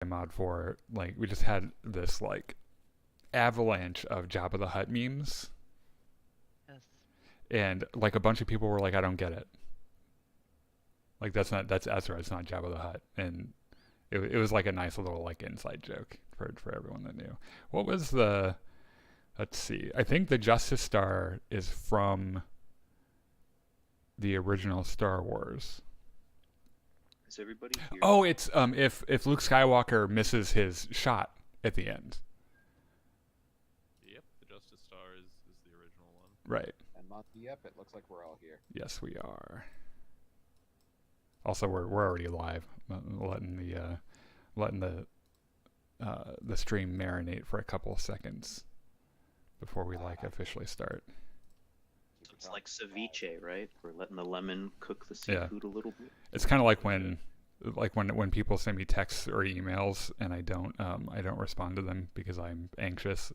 mod for, like, we just had this like avalanche of Jabba the Hutt memes, Yes. and like a bunch of people were like, I don't get it. Like that's Ezra, it's not Jabba the Hutt, and it was like a nice little like inside joke for everyone that knew. What was the? Let's see. I think the Justice Star is from the original Star Wars. Is everybody here? Oh, it's if Luke Skywalker misses his shot at the end. Yep, the Justice Star is the original one. Right. And Monty, yep, it looks like we're all here. Yes, we are. Also, we're already live, letting the stream marinate for a couple of seconds before we like officially start. It's like ceviche, right? We're letting the lemon cook the seafood a little bit. It's kind of like when people send me texts or emails and I don't respond to them because I'm anxious,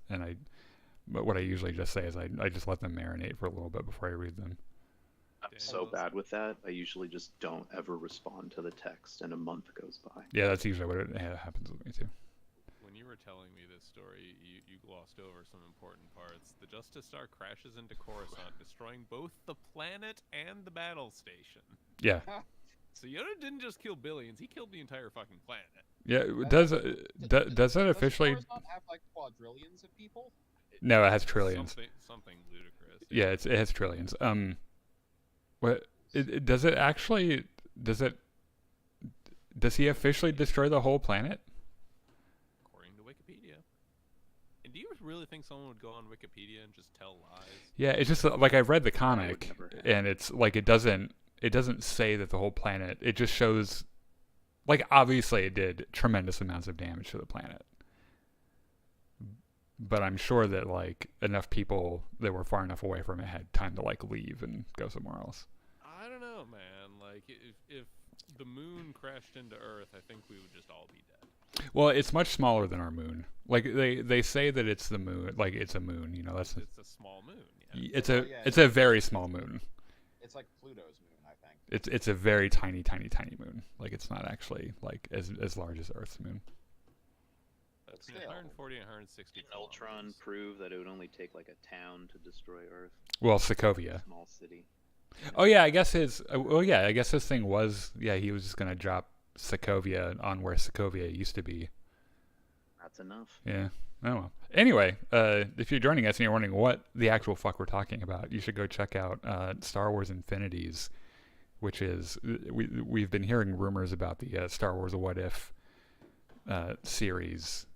but what I usually just say is I just let them marinate for a little bit before I read them. I'm so bad with that. I usually just don't ever respond to the text, and a month goes by. Yeah, that's usually what happens with me too. When you were telling me this story, you glossed over some important parts. The Justice Star crashes into Coruscant, destroying both the planet and the battle station. Yeah. So Yoda didn't just kill billions; he killed the entire fucking planet. Yeah. Does that officially? Does Coruscant have like quadrillions of people? No, it has trillions. Something ludicrous. Yeah, it has trillions. What does it actually? Does he officially destroy the whole planet? According to Wikipedia. And do you really think someone would go on Wikipedia and just tell lies? Yeah, it's just like I've read the That would comic, never happen. and it's like it doesn't say that the whole planet. It just shows, like, obviously it did tremendous amounts of damage to the planet. But I'm sure that like enough people that were far enough away from it had time to like leave and go somewhere else. I don't know, man. Like, if the moon crashed into Earth, I think we would just all be dead. Well, it's much smaller than our moon. Like they say that it's the moon, like it's a moon. You know, that's It's a small moon. Yeah. it's a very small moon. It's like Pluto's moon, I think. It's a very tiny moon. Like it's not actually like as large as Earth's moon. That's Still. 140 and 160. Did Ultron kilometers. prove that it would only take like a town to destroy Earth? Well, Sokovia. A small city. Oh yeah, I guess his. Well, yeah, I guess his thing was. Yeah, he was just gonna drop Sokovia on where Sokovia used to be. That's enough. Yeah. Oh well. Anyway, if you're joining us and you're wondering what the actual fuck we're talking about, you should go check out Star Wars Infinities, which is we've been hearing rumors about the Star Wars What If series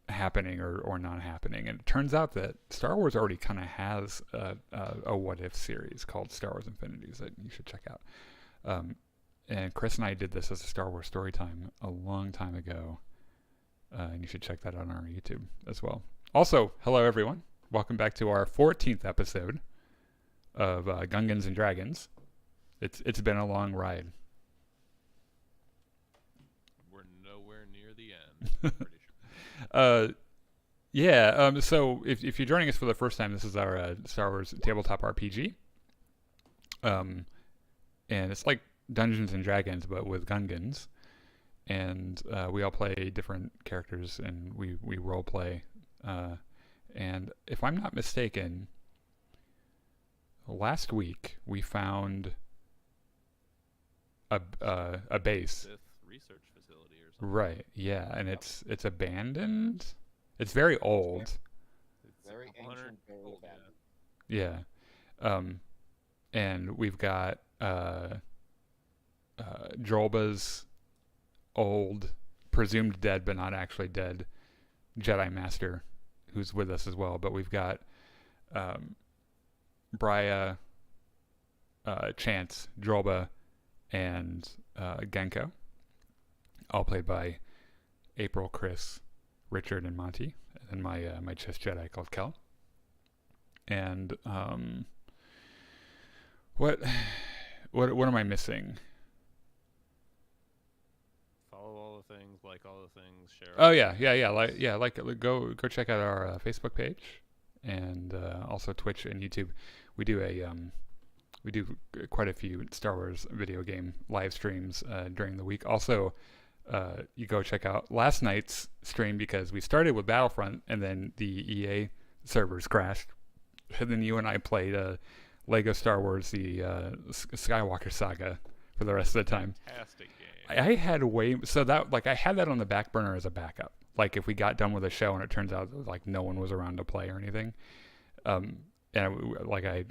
happening or not happening, and it turns out that Star Wars already kind of has a What If series called Star Wars Infinities that you should check out. And Chris and I did this as a Star Wars story time a long time ago. And you should check that out on our YouTube as well. Also, hello everyone. Welcome back to our 14th episode of Gungans and Dragons. It's been a long ride. We're nowhere near the end. I'm pretty sure. Yeah. So if you're joining us for the first time, this is our Star Wars tabletop RPG. And it's like Dungeons and Dragons, but with Gungans. And we all play different characters, and we role play. And if I'm not mistaken, last week we found a base. Fifth research facility or something. Right. Yeah, and it's abandoned. It's very old. It's Very a couple hundred ancient, very old, abandoned. Yeah. And we've got Drolba's old, presumed dead but not actually dead, Jedi Master, who's with us as well. But we've got Briya, Chance, Drolba, and Genko, all played by April, Chris, Richard, and Monty, and my chess Jedi called Kel. And what am I missing? Follow all the things, like all the things, share. Oh yeah. Go check out our Facebook page, and also Twitch and YouTube. We do quite a few Star Wars video game live streams during the week. Also, you go check out last night's stream, because we started with Battlefront and then the EA servers crashed, and then you and I played Lego Star Wars, the Skywalker saga for the rest of the time. Fantastic game. I had I had that on the back burner as a backup. Like if we got done with a show and it turns out that, like no one was around to play or anything, and I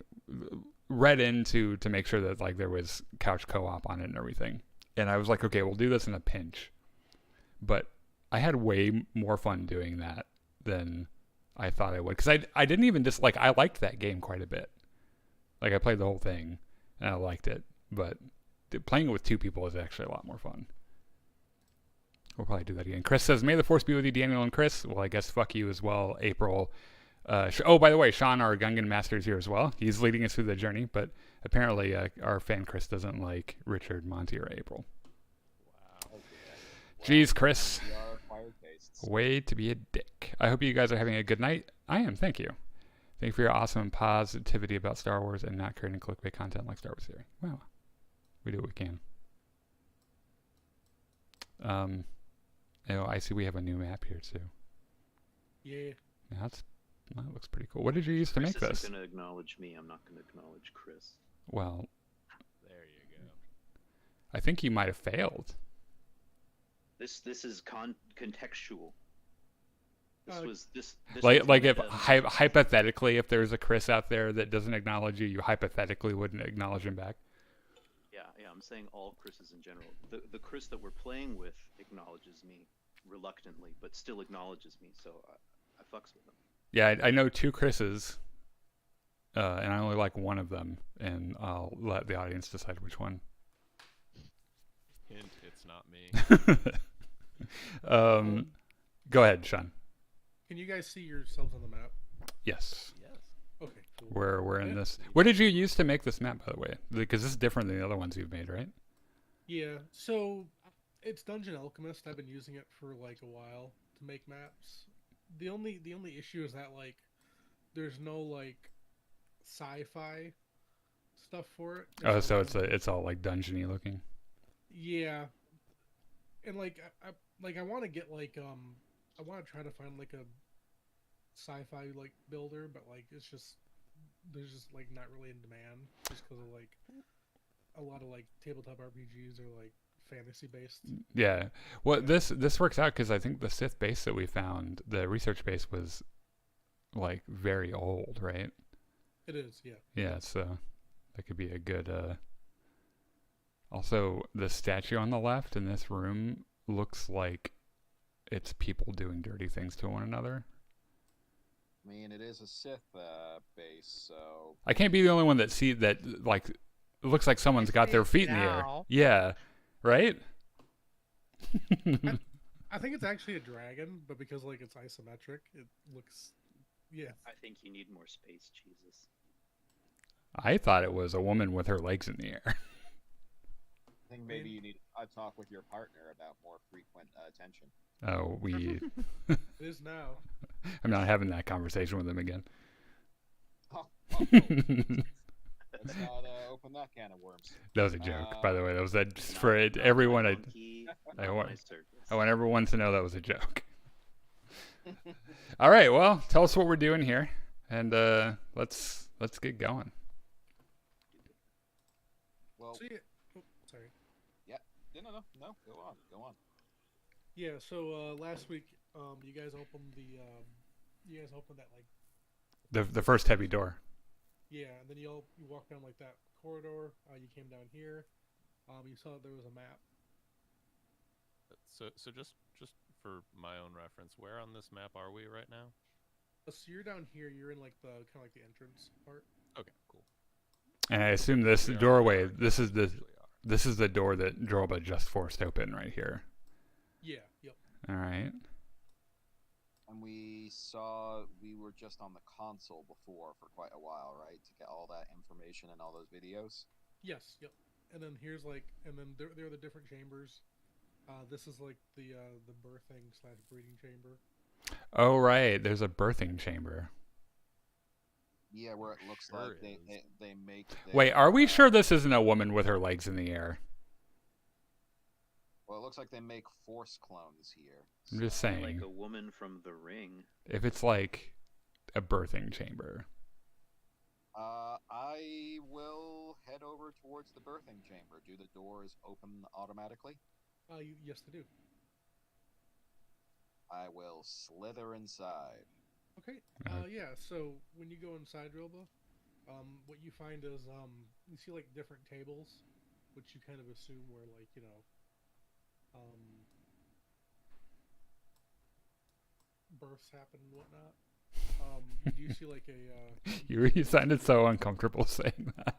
read into to make sure that like there was couch co-op on it and everything. And I was like, okay, we'll do this in a pinch. But I had way more fun doing that than I thought I would, because I didn't even I liked that game quite a bit. Like I played the whole thing and I liked it, but playing it with two people is actually a lot more fun. We'll probably do that again. Chris says, "May the force be with you, Daniel and Chris." Well, I guess fuck you as well, April. By the way, Sean, our Gungan master, is here as well. He's leading us through the journey, but apparently our fan Chris doesn't like Richard, Monty, or April. Wow. Okay. Jeez, Chris. We are acquired tastes. Way to be a dick. I hope you guys are having a good night. I am, thank you. Thank you for your awesome positivity about Star Wars and not creating clickbait content like Star Wars Theory. Well, we do what we can. I see we have a new map here too. Yeah. Yeah, that looks pretty cool. What did you use to make Chris this? isn't going to acknowledge me. I'm not going to acknowledge Chris. Well, There you go. I think you might have failed. This is contextual. This Like was if made as- hypothetically, if there's a Chris out there that doesn't acknowledge you, you hypothetically wouldn't acknowledge him back. Yeah, I'm saying all Chris's in general. The Chris that we're playing with acknowledges me reluctantly, but still acknowledges me, so I fucks with him. Yeah, I know two Chris's, and I only like one of them, and I'll let the audience decide which one. Hint, it's not me. Go ahead, Sean. Can you guys see yourselves on the map? Yes. Yes. Okay, cool. We're in Yeah. this. What did you use to make this map, by the way? Because this is different than the other ones you've made, right? Yeah, so it's Dungeon Alchemist. I've been using it for like a while to make maps. The only issue is that like there's no like sci-fi stuff for it. Oh, There's so a lot of- it's all like dungeony looking. Yeah, and like I want to get like I want to try to find like a sci-fi like builder, but like it's just there's just like not really in demand just because of like a lot of like tabletop RPGs are like fantasy based. Yeah. Well, this works out because I think the Sith base that we found, the research base, was like very old, right? It is, yeah. Yeah. So that could be a good. Also, the statue on the left in this room looks like it's people doing dirty things to one another. I mean, it is a Sith base, so I can't be the only one that like it looks like someone's got their feet in the air. Yeah. Right? I think it's actually a dragon, but because like it's isometric, it looks yeah. I think you need more space, Jesus. I thought it was a woman with her legs in the air. I think maybe you need a talk with your partner about more frequent attention. Oh, It is now. I'm not having that conversation with him again. Oh, let's not open that can of worms. That was a joke, by the way. That was just for everyone. I want everyone to know that was a joke. All right, well, tell us what we're doing here, and let's get going. Well, So yeah, oh, sorry. no, go on. Yeah, so last week you guys opened that like The first heavy door. yeah, and then you walked down like that corridor. You came down here. You saw that there was a map. So just for my own reference, where on this map are we right now? So you're down here. You're in like the kind of like the entrance part. Okay, cool. And I assume this We are doorway. where This we is the usually are. this is the door that Droba just forced open right here. Yeah. Yep. All right. And we were just on the console before for quite a while, right? To get all that information and all those videos. Yes. Yep. And then here's like, and then there are the different chambers. This is like the birthing/breeding chamber. Oh right, there's a birthing chamber. Yeah, where it looks Sure like is. they make. Wait, are we sure this isn't a woman with her legs in the air? Well, it looks like they make Force clones here. I'm just Like saying, a woman from The Ring. if it's like a birthing chamber. I will head over towards the birthing chamber. Do the doors open automatically? Yes, they do. I will slither inside. Okay. Uh-huh. Yeah. So when you go inside, Robo, what you find is you see like different tables, which you kind of assume were like births happen and whatnot. You do see like a. You sounded so uncomfortable saying that.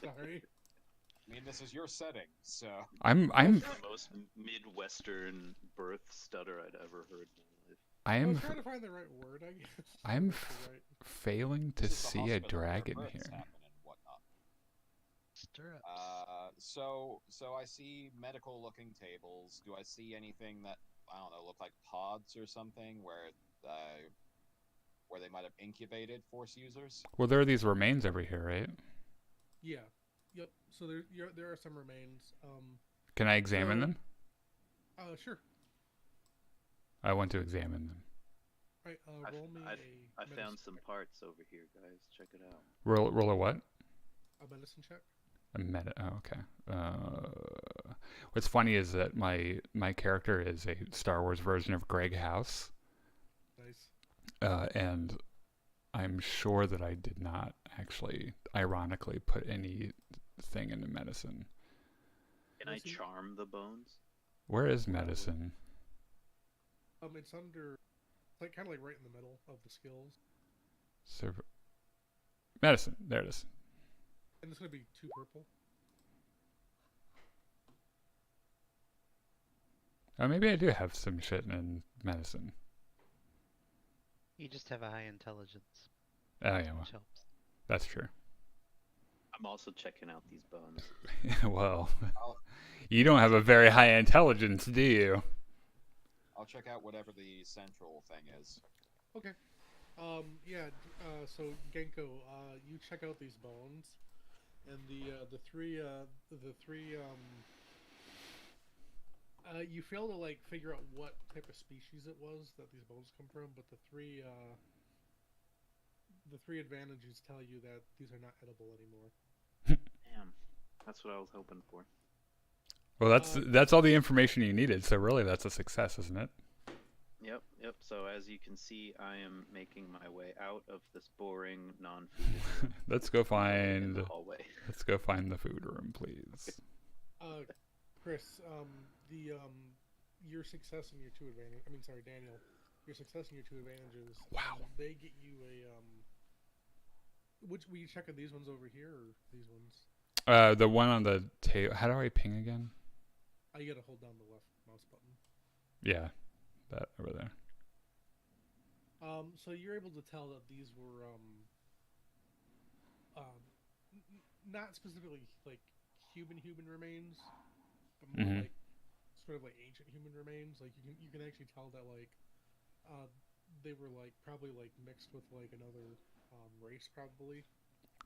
Sorry. I mean, this is your setting, so. I'm The most Midwestern birth stutter I'd ever heard in my life. I I am was trying to find the right word. I guess. I'm That's right. failing to This is the see a hospital where dragon births here. happen and whatnot. Stirrups. So I see medical-looking tables. Do I see anything that I don't know, look like pods or something where they might have incubated Force users? Well, there are these remains over here, right? Yeah. Yep. So there are some remains. Can I examine them? Sure. I want to examine them. Right. Roll me I a found some parts over here, guys. Check it out. Roll a what? a medicine check. A meta. Oh, okay. What's funny is that my character is a Star Wars version of Greg House, Nice. and I'm sure that I did not actually, ironically, put anything into medicine. Can I Listen. charm the bones? Where is medicine? It's under, like kind of like right in the middle of the skills, Medicine. There it is. and it's gonna be 2 purple. Oh, maybe I do have some shit in medicine. You just have a high intelligence, Oh yeah, well, which helps. that's true. I'm also checking out these bones. Well, I'll, you don't have a very high intelligence, do you? I'll check out whatever the central thing is. Okay. Yeah. So Genko, you check out these bones, and the three you fail to like figure out what type of species it was that these bones come from, but the three advantages tell you that these are not edible anymore. Damn, that's what I was hoping for. Well, that's all the information you needed. So really, that's a success, isn't it? Yep. So as you can see, I am making my way out of this boring, non-food room Let's go in find. the hallway. Let's go find the food room, please. Chris, your success and your 2 advantage. I mean, sorry, Daniel, your success and your 2 advantages. Wow. They get you a Which were you checking these ones over here or these ones? The one on the table. How do I ping again? You gotta hold down the left mouse button. Yeah, that over there. So you're able to tell that these were not specifically like human remains, but more Mhm. like sort of like ancient human remains. Like you can actually tell that like they were like probably like mixed with like another race probably.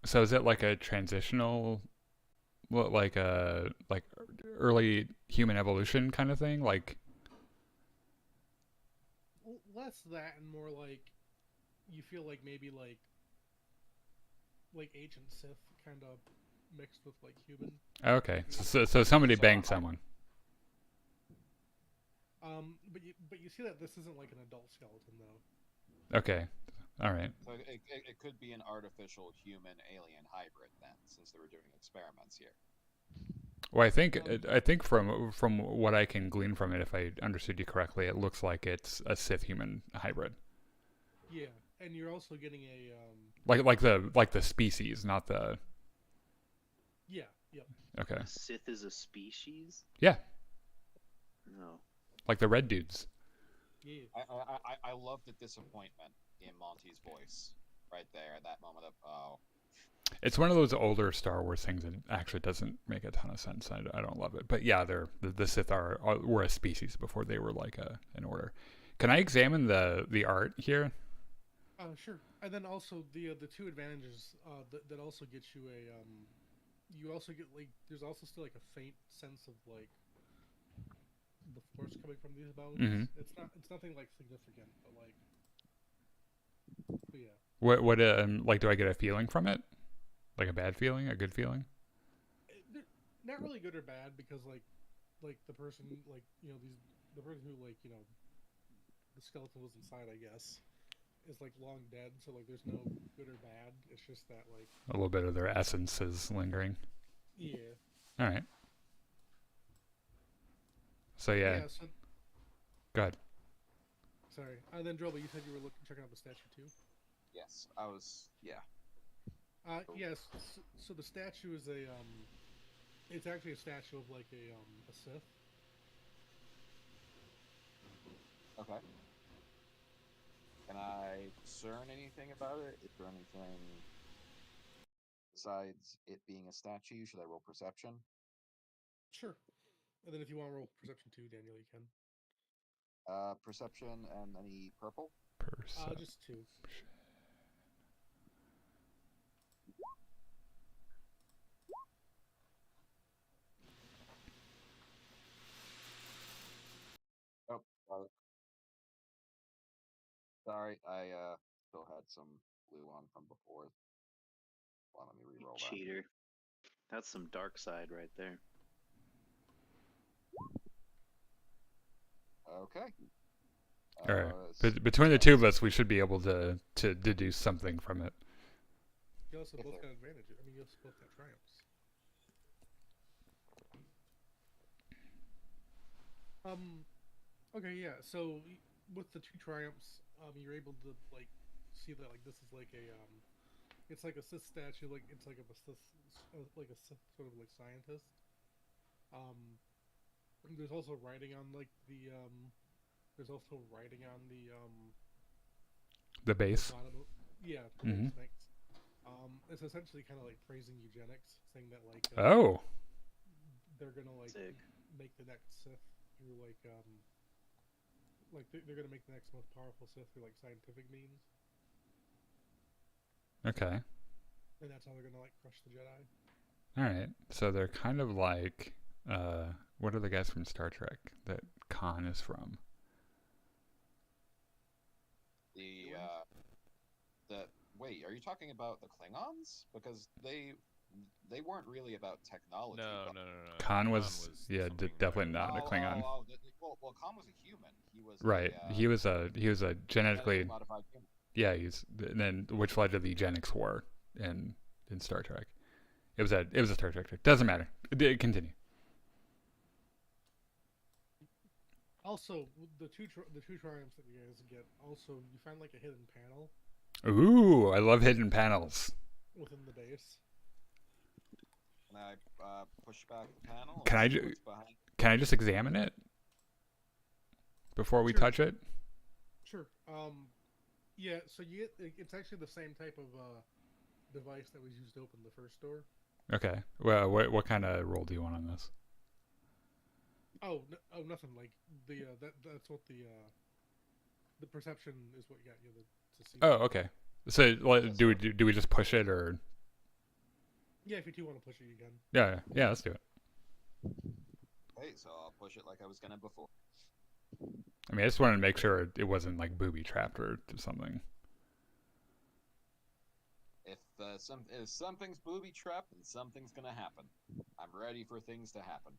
So is it like a transitional, what, like a early human evolution kind of thing? Like, Less that and more like you feel like maybe like ancient Sith kind of mixed with like human. okay, so somebody banged someone. But you see that this isn't like an adult skeleton though. Okay, all right. So it could be an artificial human-alien hybrid then, since they were doing experiments here. Well, I think from what I can glean from it, if I understood you correctly, it looks like it's a Sith human hybrid. Yeah, and you're also getting a Like the species, not the. yeah, yep. Okay. A Sith is a species? Yeah, No. like the red dudes. Yeah. I love the disappointment in Monty's voice right there at that moment of, oh. It's one of those older Star Wars things that actually doesn't make a ton of sense. I don't love it, but yeah, the Sith were a species before they were like an order. Can I examine the art here? Sure. And then also the 2 advantages that also get you a you also get like there's also still like a faint sense of like the force coming from these bones. Mhm. It's nothing like significant, but like, but yeah. What like do I get a feeling from it? Like a bad feeling, a good feeling? Not really good or bad because like the person like the person who the skeleton was inside, I guess, is like long dead, so like there's no good or bad. It's just that like A little bit of their essence is lingering. yeah. All right. So yeah, Yeah, so go ahead. sorry. Then Droba, you said you were checking out the statue too. Yes, I was. Yeah. Yes. So the statue is it's actually a statue of like a Sith. Okay. Can I discern anything about it? Is there anything besides it being a statue? Should I roll perception? Sure. And then if you want to roll perception too, Daniel, you can. Perception and any purple? Just two. Oh, sorry. I still had some blue on from before. Well, let me You re-roll that. cheater. That's some dark side right there. Okay. All right. But between the two of us, we should be able to deduce something from it. You also If both there- got advantages. I mean, you also both got triumphs. Okay, yeah. So with the two triumphs, you're able to like see that like this is like it's like a Sith statue. Like it's like a Sith, like a Sith sort of like scientist. There's also writing on like there's also writing on The base. bottom. Yeah, Mhm. thanks. It's essentially kind of like praising eugenics, saying that like Oh. they're gonna like Sick. make the next Sith through like they're gonna make the next most powerful Sith through like scientific means, Okay. and that's how they're gonna like crush the Jedi. All right. So they're kind of like what are the guys from Star Trek that Khan is from? Wait, are you talking about the Klingons? Because they weren't really about technology. No, but- no, no, no. Khan was yeah, something definitely different. not a Klingon. Well, Khan was a human. He was Right. He was a genetically genetically modified human. yeah, and then which led to the eugenics war in Star Trek. It was a Star Trek. Doesn't matter. Continue. Also, the two triumphs that you guys get. Also, you find like a hidden panel Ooh, I love hidden panels. within the base. Can I push back the panel? and Can I see ju- what's behind? Can I just examine it before we Sure. touch it? Sure. Yeah. So you get it's actually the same type of device that was used to open the first door. Okay. Well, what kind of roll do you want on this? Oh, nothing. Like that's what the perception is what got you to see. Oh, okay. So do we just push it or? Yeah, if you do want to push it, you can. Yeah. Let's do it. Okay, so I'll push it like I was gonna before. I mean, I just wanted to make sure it wasn't like booby trapped or something. If something's booby trapped, then something's gonna happen. I'm ready for things to happen.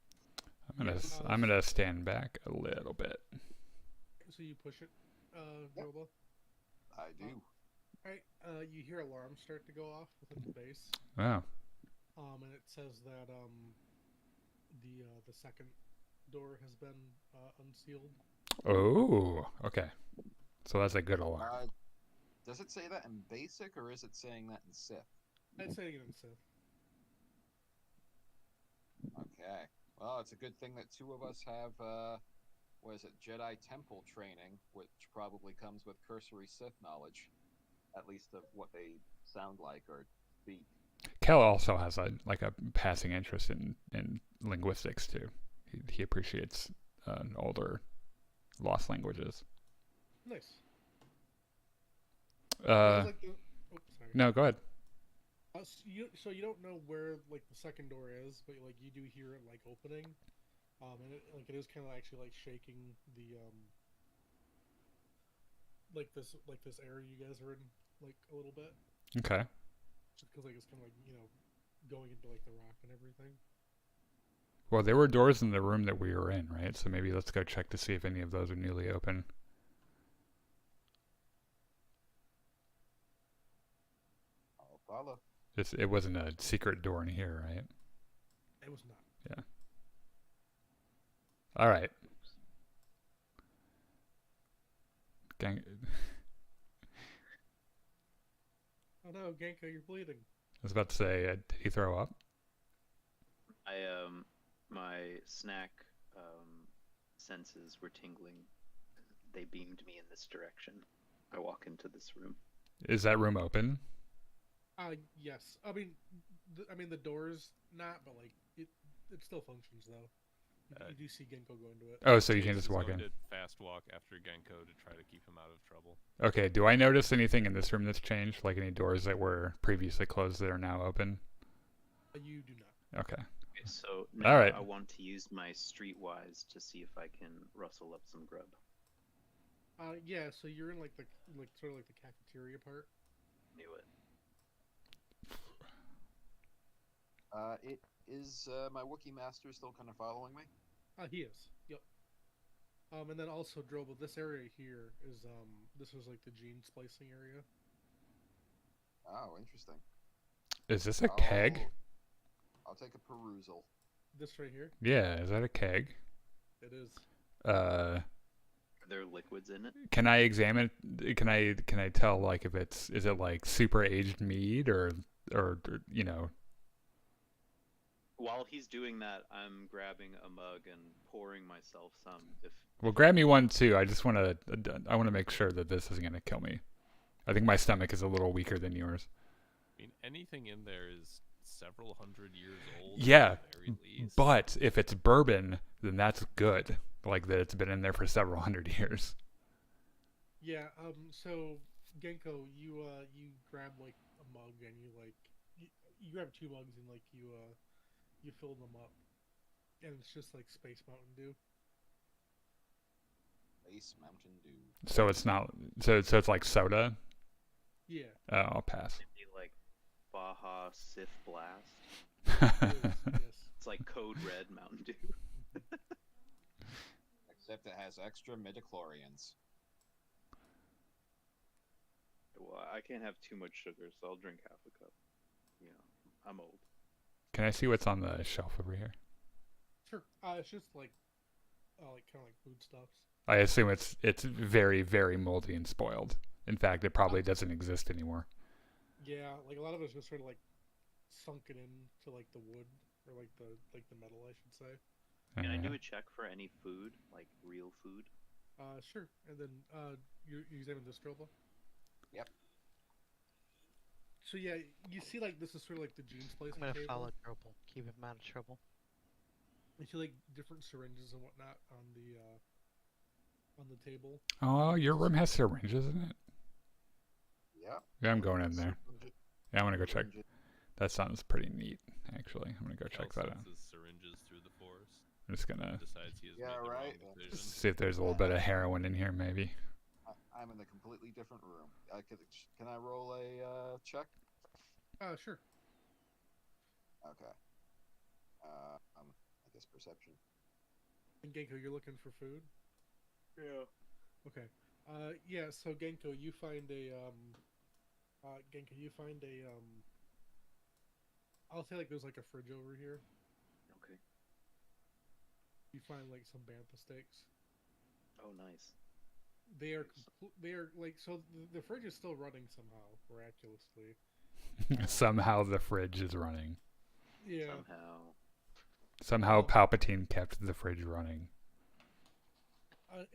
I'm gonna stand back a little bit. So you push it, Yep. Robo. I do. All right. You hear alarms start to go off within the base. Wow. And it says that the second door has been unsealed. Oh, okay. So that's a good alarm. Does it say that in basic or is it saying that in Sith? I'd say it in Sith. Okay. Well, it's a good thing that two of us have, Jedi Temple training, which probably comes with cursory Sith knowledge, at least of what they sound like or speak. Kel also has a passing interest in linguistics too. He appreciates older lost languages. Nice. Sorry. No, go ahead. So you don't know where like the second door is, but like you do hear it like opening, And it is kind of actually like shaking the like this area you guys are in like a little bit, Okay. just because like it's kind of like going into like the rock and everything. Well, there were doors in the room that we were in, right? So maybe let's go check to see if any of those are newly open. I'll follow. It wasn't a secret door in here, right? It was not. Yeah. All right. Gang. Oh no, Genko, you're bleeding. I was about to say, did he throw up? My snack senses were tingling. They beamed me in this direction. I walk into this room. Is that room open? Yes. I mean, the door's not, but like it still functions though. You do see Genko go into it. Oh, so you Chase can just is walk going in. to fast walk after Genko to try to keep him out of trouble. Okay, do I notice anything in this room that's changed? Like any doors that were previously closed that are now open? You do not. Okay. Okay, so now All right. I want to use my streetwise to see if I can rustle up some grub. Yeah. So you're in like sort of like the cafeteria part. Knew it. It is my Wookiee master still kind of following me? He is. Yep. And then also Drobo, this area here is this was like the gene splicing area. Oh, interesting. Is this a keg? I'll take a perusal. This right here. Yeah, is that a keg? It is. Are there liquids in it? Can I examine? Can I tell like if is it like super aged mead or you know? While he's doing that, I'm grabbing a mug and pouring myself some. Well, grab me one too. I just want to make sure that this isn't gonna kill me. I think my stomach is a little weaker than yours. I mean, anything in there is several hundred years old. Yeah, at the very least. but if it's bourbon, then that's good. Like that it's been in there for several hundred years. Yeah. So Genko, you grab like a mug and you grab two mugs and like you fill them up, and it's just like Space Mountain Dew. Space Mountain Dew. So it's not. So it's like soda. Yeah. I'll pass. Maybe like Baja Sith Blast. It is, yes. It's like Code Red Mountain Dew. Except it has extra midichlorians. Well, I can't have too much sugar, so I'll drink half a cup. You know, I'm old. Can I see what's on the shelf over here? Sure. It's just like kind of like foodstuffs. I assume it's very, very moldy and spoiled. In fact, it probably doesn't exist anymore. Yeah, like a lot of it's just sort of like sunken into like the wood or like the metal, I should say. Can I do a check for any food, like real food? Sure. And then you examine this, Drobo? Yep. So yeah, you see like this is sort of like the gene splicing I'm gonna table. follow Trouble. Keep him out of trouble. You see like different syringes and whatnot on the table. Oh, your room has syringes in it? Yep. Yeah, I'm going in there. Yeah, I'm gonna go check. Syringes. That sounds pretty neat, actually. I'm gonna go check Kel that out. senses syringes through the forest. I'm just gonna Decides he has Yeah, made the right. wrong decision. see if there's a little bit of heroin in here, maybe. I'm in a completely different room. Can I roll a check? Sure. Okay. I guess perception. And Genko, you're looking for food? Yeah. Okay. Yeah, so Genko, you find a I'll say like there's like a fridge over here. Okay. You find like some bantha steaks. Oh, nice. They are like so the fridge is still running somehow, miraculously. Somehow the fridge is running. Yeah. Somehow Palpatine kept the fridge running.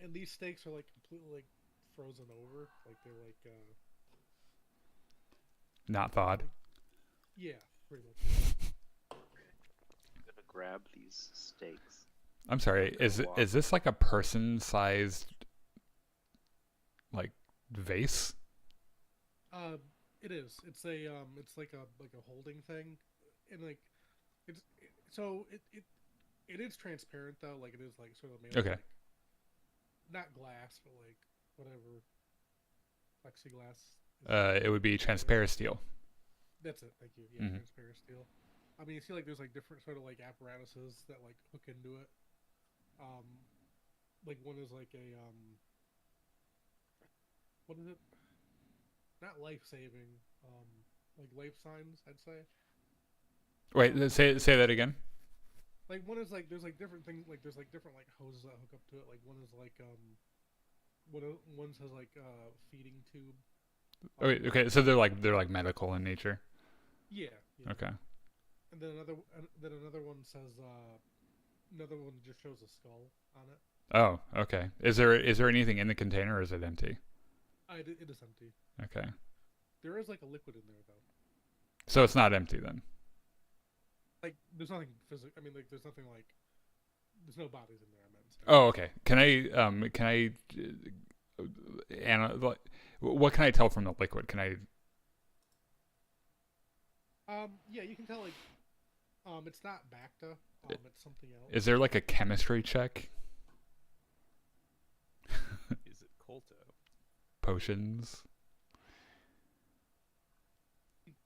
And these steaks are like completely like frozen over, like they're like Not thawed. yeah, pretty much. I'm gonna grab these steaks. I'm sorry. Is this like a person-sized like vase? It is. It's like a holding thing, and like it's so it It is transparent though, like it is like sort of made Okay. of, like, not glass, but like whatever plexiglass. It would be transparent steel. That's it. Thank you. Yeah, Mhm. transparent steel. I mean, you see, like there's like different sort of like apparatuses that like hook into it. Um, like one is like a what is it? Not life saving. Like life signs, I'd say. Wait, say that again. Like one is like there's like different things. Like there's like different like hoses that hook up to it. Like one is like one says like feeding tube. Oh, wait, okay, so they're like medical in nature. Yeah. Yeah. Okay. And then another one says another one just shows a skull on it. Oh, okay. Is there anything in the container, or is it empty? It is empty. Okay. There is like a liquid in there though. So it's not empty then. Like there's nothing physical. I mean, like there's nothing like there's no bodies in there. I meant. Oh, okay. Can I what can I tell from the liquid? Can I? Yeah, you can tell like it's not Bacta. It's something else. Is there like a chemistry check? Is it Colto? Potions.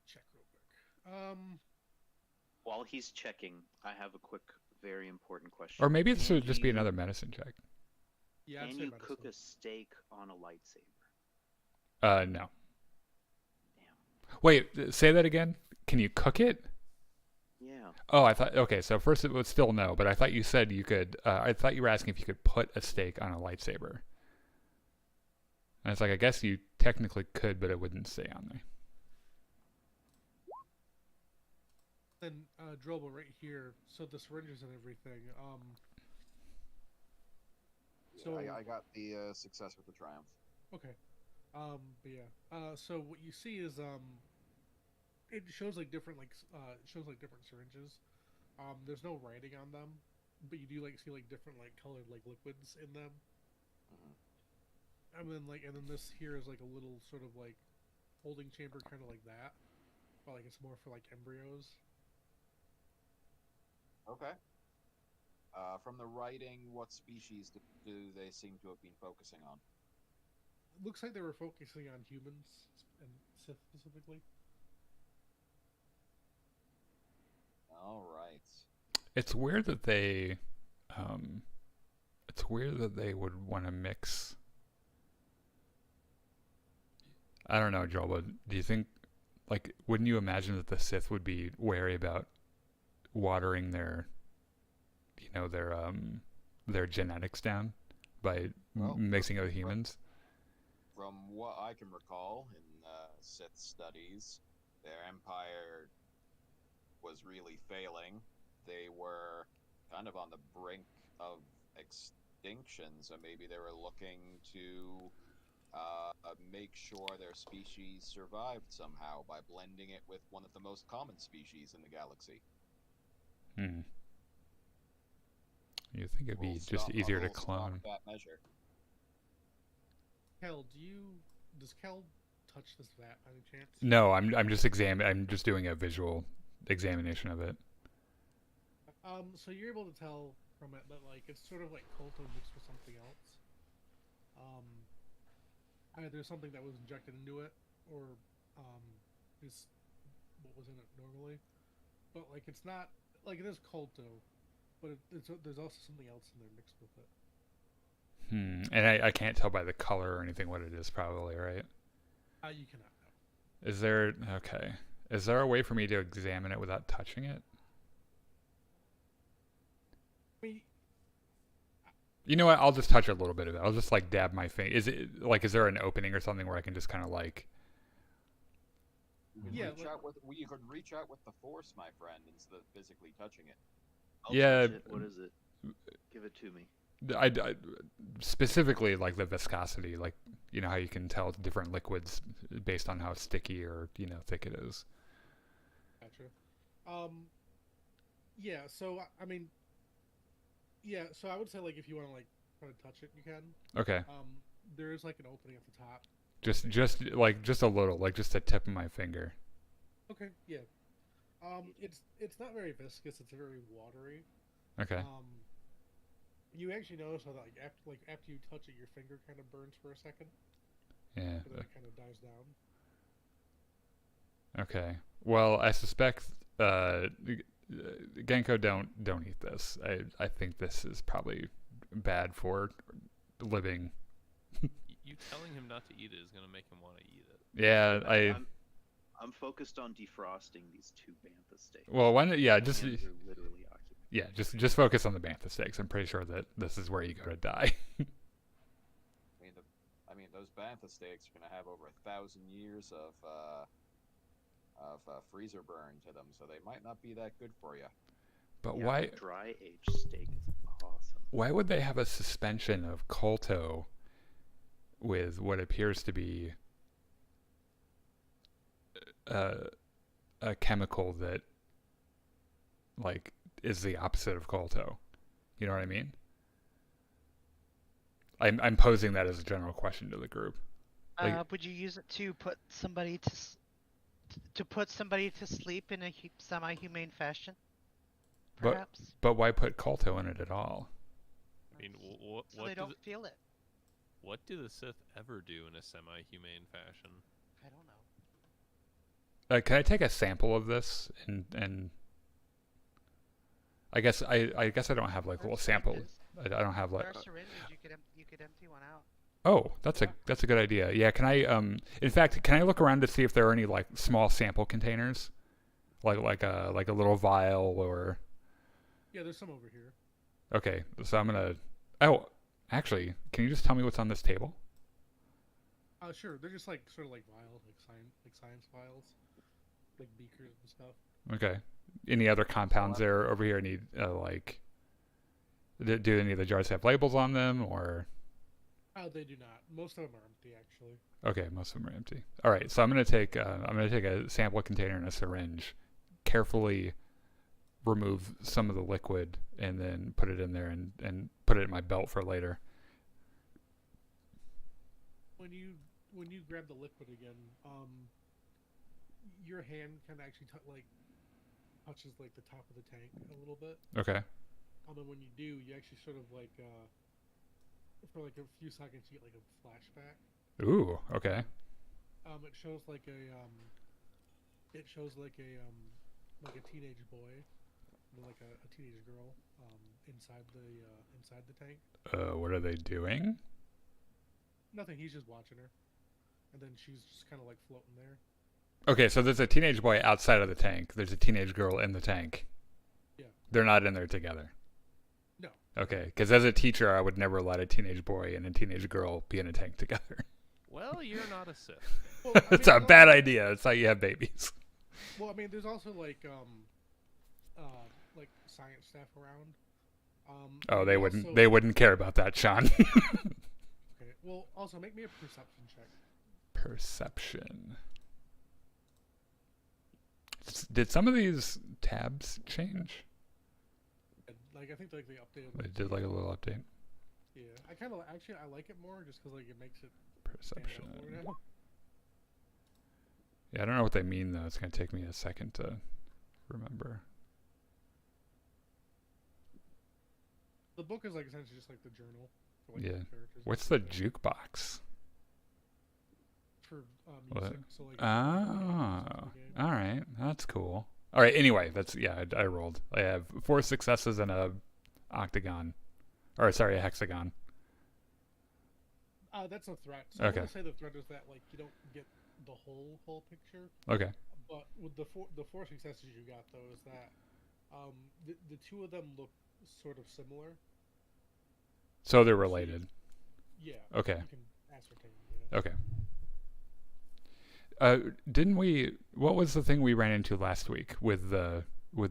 Check real quick. While he's checking, I have a quick, very important question. Or maybe this Can would just be you- another medicine check. Yeah, I'd Can say you medicine. cook a steak on a lightsaber? No. Damn. Wait, say that again. Can you cook it? Yeah. Oh, I thought. Okay, so first it was still no, but I thought you said you could. I thought you were asking if you could put a steak on a lightsaber. And it's like, I guess you technically could, but it wouldn't stay on there. Then Drobo right here. So the syringes and everything. So I got the success with the triumph. okay. But yeah. So what you see is it shows like different different syringes. There's no writing on them, but you do like see like different like colored like liquids in them. Mhm. And then this here is like a little sort of like holding chamber, kind of like that, but like it's more for like embryos. Okay. From the writing, what species do they seem to have been focusing on? Looks like they were focusing on humans and Sith specifically. All right. It's weird that they. It's weird that they would want to mix. I don't know, Joel, but do you think, like, wouldn't you imagine that the Sith would be wary about watering their genetics down by Well, mixing it with humans? From what I can recall in Sith studies, their empire was really failing. They were kind of on the brink of extinction, so maybe they were looking to make sure their species survived somehow by blending it with one of the most common species in the galaxy. Hmm. You think it'd be just easier to clone? That measure. Kel, does Kel touch this vat by any chance? No, I'm just doing a visual examination of it. So you're able to tell from it that like it's sort of like Colto mixed with something else. Either something that was injected into it, or is what was in it normally. But like it's not like it is Colto, but there's also something else in there mixed with it. And I can't tell by the color or anything what it is, probably, right? You cannot know. Is there a way for me to examine it without touching it? I mean, You know what? I'll just touch a little bit of it. I'll just like dab my finger. Is there an opening or something where I can just kind of like? You could Yeah, you could reach out with the Force, my friend, instead of physically touching it. I'll Yeah. touch it. What is it? Give it to me. I specifically like the viscosity, like you know how you can tell different liquids based on how sticky or thick it is. gotcha. Yeah. So I mean, yeah. So I would say like if you want to like try to touch it, you can. Okay, There is like an opening at the top. just a little, like just the tip of my finger. Okay. Yeah. It's not very viscous. It's very watery. Okay. You actually notice how after you touch it, your finger kind of burns for a second, Yeah. but then it kind of dies down. Okay. Well, I suspect Genko don't eat this. I think this is probably bad for living. You telling him not to eat it is gonna make him want to eat it. Yeah, I'm focused on defrosting these 2 bantha steaks. well, yeah, My just hands are literally occupied. yeah, just focus on the bantha steaks. I'm pretty sure that this is where you go to die. I mean, those bantha steaks are gonna have over 1,000 years of freezer burn to them, so they might not be that good for you. But Yeah, why a dry aged steak is awesome. why would they have a suspension of colto with what appears to be a chemical that like is the opposite of colto? You know what I mean? I'm posing that as a general question to the group. Like- Would you use it to put somebody to sleep in a semi-humane fashion? But- Perhaps. But why put colto in it at all? I mean, So they don't feel it. what do the Sith ever do in a semi-humane fashion? I don't know. Can I take a sample of this and I guess I don't have like little samples. I don't have There like. are syringes. You could empty one out. Oh, that's a good idea. Yeah, can I in fact, can I look around to see if there are any like small sample containers? Like a little vial or Yeah, there's some over here. okay, so I'm going to oh, actually, can you just tell me what's on this table? Sure. They're just like sort of like vials, like science vials, like beakers and stuff. Okay. Any other compounds there over here? Any like do any of the jars have labels on them or They do not. Most of them are empty, actually. okay, most of them are empty. All right, so I'm gonna take a sample container and a syringe, carefully remove some of the liquid, and then put it in there and put it in my belt for later. When you grab the liquid again, your hand kind of actually touches like the top of the tank a little bit. Okay. And when you do, you actually sort of like for like a few seconds you get like a flashback. Ooh. Okay. It shows like a teenage boy, like a teenage girl, inside the tank. What are they doing? Nothing. He's just watching her, and then she's just kind of like floating there. Okay, so there's a teenage boy outside of the tank. There's a teenage girl in the tank. Yeah. They're not in there together. No. Okay, because as a teacher, I would never let a teenage boy and a teenage girl be in a tank together. Well, you're not a Sith. Well, I It's mean, a bad idea. It's how you have babies. Well, I mean, there's also like science staff around. Oh, they wouldn't. Also, They wouldn't care about that, Sean. Okay. Well, also make me a perception check. Perception. Did some of these tabs change? Like I think like they updated. They did like a little update. Yeah, I kind of actually I like it more just because like it makes it Perception. stand out more now. Yeah, I don't know what they mean though. It's gonna take me a second to remember. The book is like essentially just like the journal for like Yeah. the characters. What's the jukebox? For What? music? So like. Oh, all right, that's cool. All right, anyway, I rolled. I have 4 successes and a octagon, or sorry, a hexagon. That's a threat. So Okay. I want to say the threat is that like you don't get the whole picture, Okay. but with the four successes you got though is that the two of them look sort of similar. So they're related. Yeah. Okay. You can ascertain. Yeah. Okay. Didn't we? What was the thing we ran into last week with the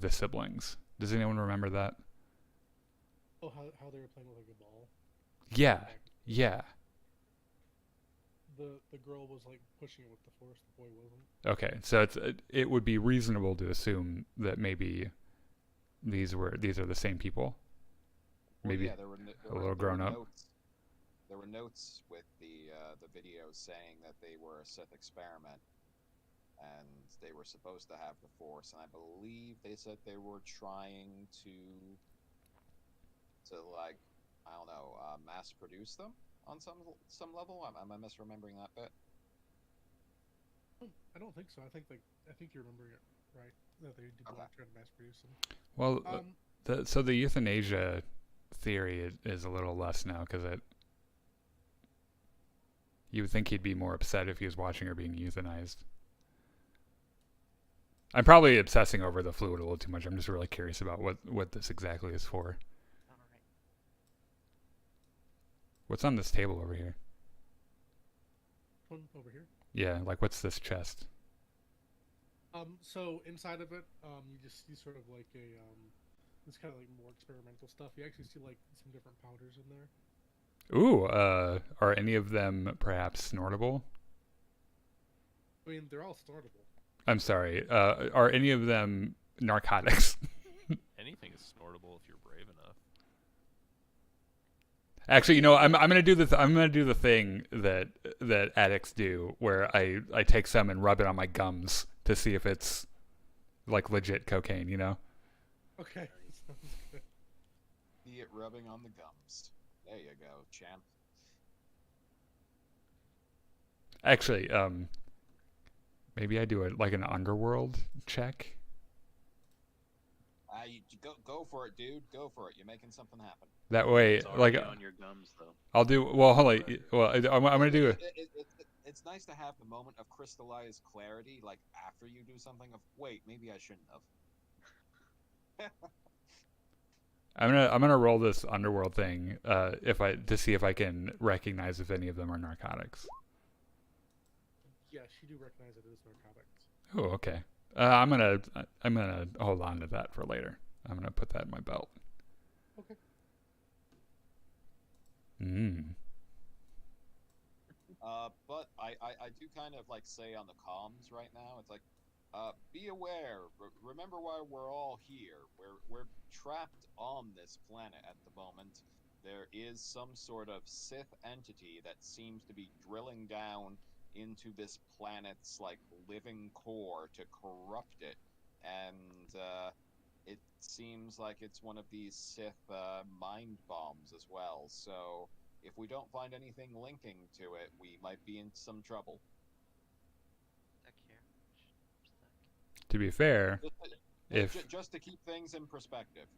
siblings? Does anyone remember that? Oh, how they were playing with like a ball. Yeah. Yeah. The girl was like pushing it with the force. The boy wasn't. Okay. So it would be reasonable to assume that maybe these are the same people. Well, Maybe yeah, there were a little grown up. There were notes with the videos saying that they were a Sith experiment, and they were supposed to have the Force. And I believe they said they were trying to to like, I don't know, mass produce them on some level. Am I misremembering that bit? I don't think so. I think you're remembering it right. That they do Okay. try to mass produce them. Well, so the euthanasia theory is a little less now because you would think he'd be more upset if he was watching her being euthanized. I'm probably obsessing over the fluid a little too much. I'm just really curious about what this exactly is for. All right. What's on this table over here? One over here. Yeah, like what's this chest? So inside of it, you just see sort of like it's kind of like more experimental stuff. You actually see like some different powders in there. Ooh, are any of them perhaps snortable? I mean, they're all snortable. I'm sorry. Are any of them narcotics? Anything is snortable if you're brave enough. Actually, I'm gonna do I'm gonna do the thing that addicts do, where I take some and rub it on my gums to see if it's like legit cocaine. Okay. Sounds good. See it rubbing on the gums. There you go, champ. Actually, maybe I do like an underworld check. You go for it, dude. Go for it. You're making something happen. That way, It's like already on your gums, though. I'll do. Well, hold on. Well, I'm gonna do it. It's nice to have the moment of crystallized clarity, like after you do something. Of wait, maybe I shouldn't have. I'm gonna roll this underworld thing to see if I can recognize if any of them are narcotics. Yes, you do recognize it as narcotics. Oh, okay. I'm gonna hold on to that for later. I'm gonna put that in my belt. Okay. But I do kind of like say on the comms right now. It's like, be aware. Remember why we're all here. We're trapped on this planet at the moment. There is some sort of Sith entity that seems to be drilling down into this planet's like living core to corrupt it, and it seems like it's one of these Sith mind bombs as well. So if we don't find anything linking to it, we might be in some trouble. Stuck here. Stuck. To be fair, Just to keep things in perspective.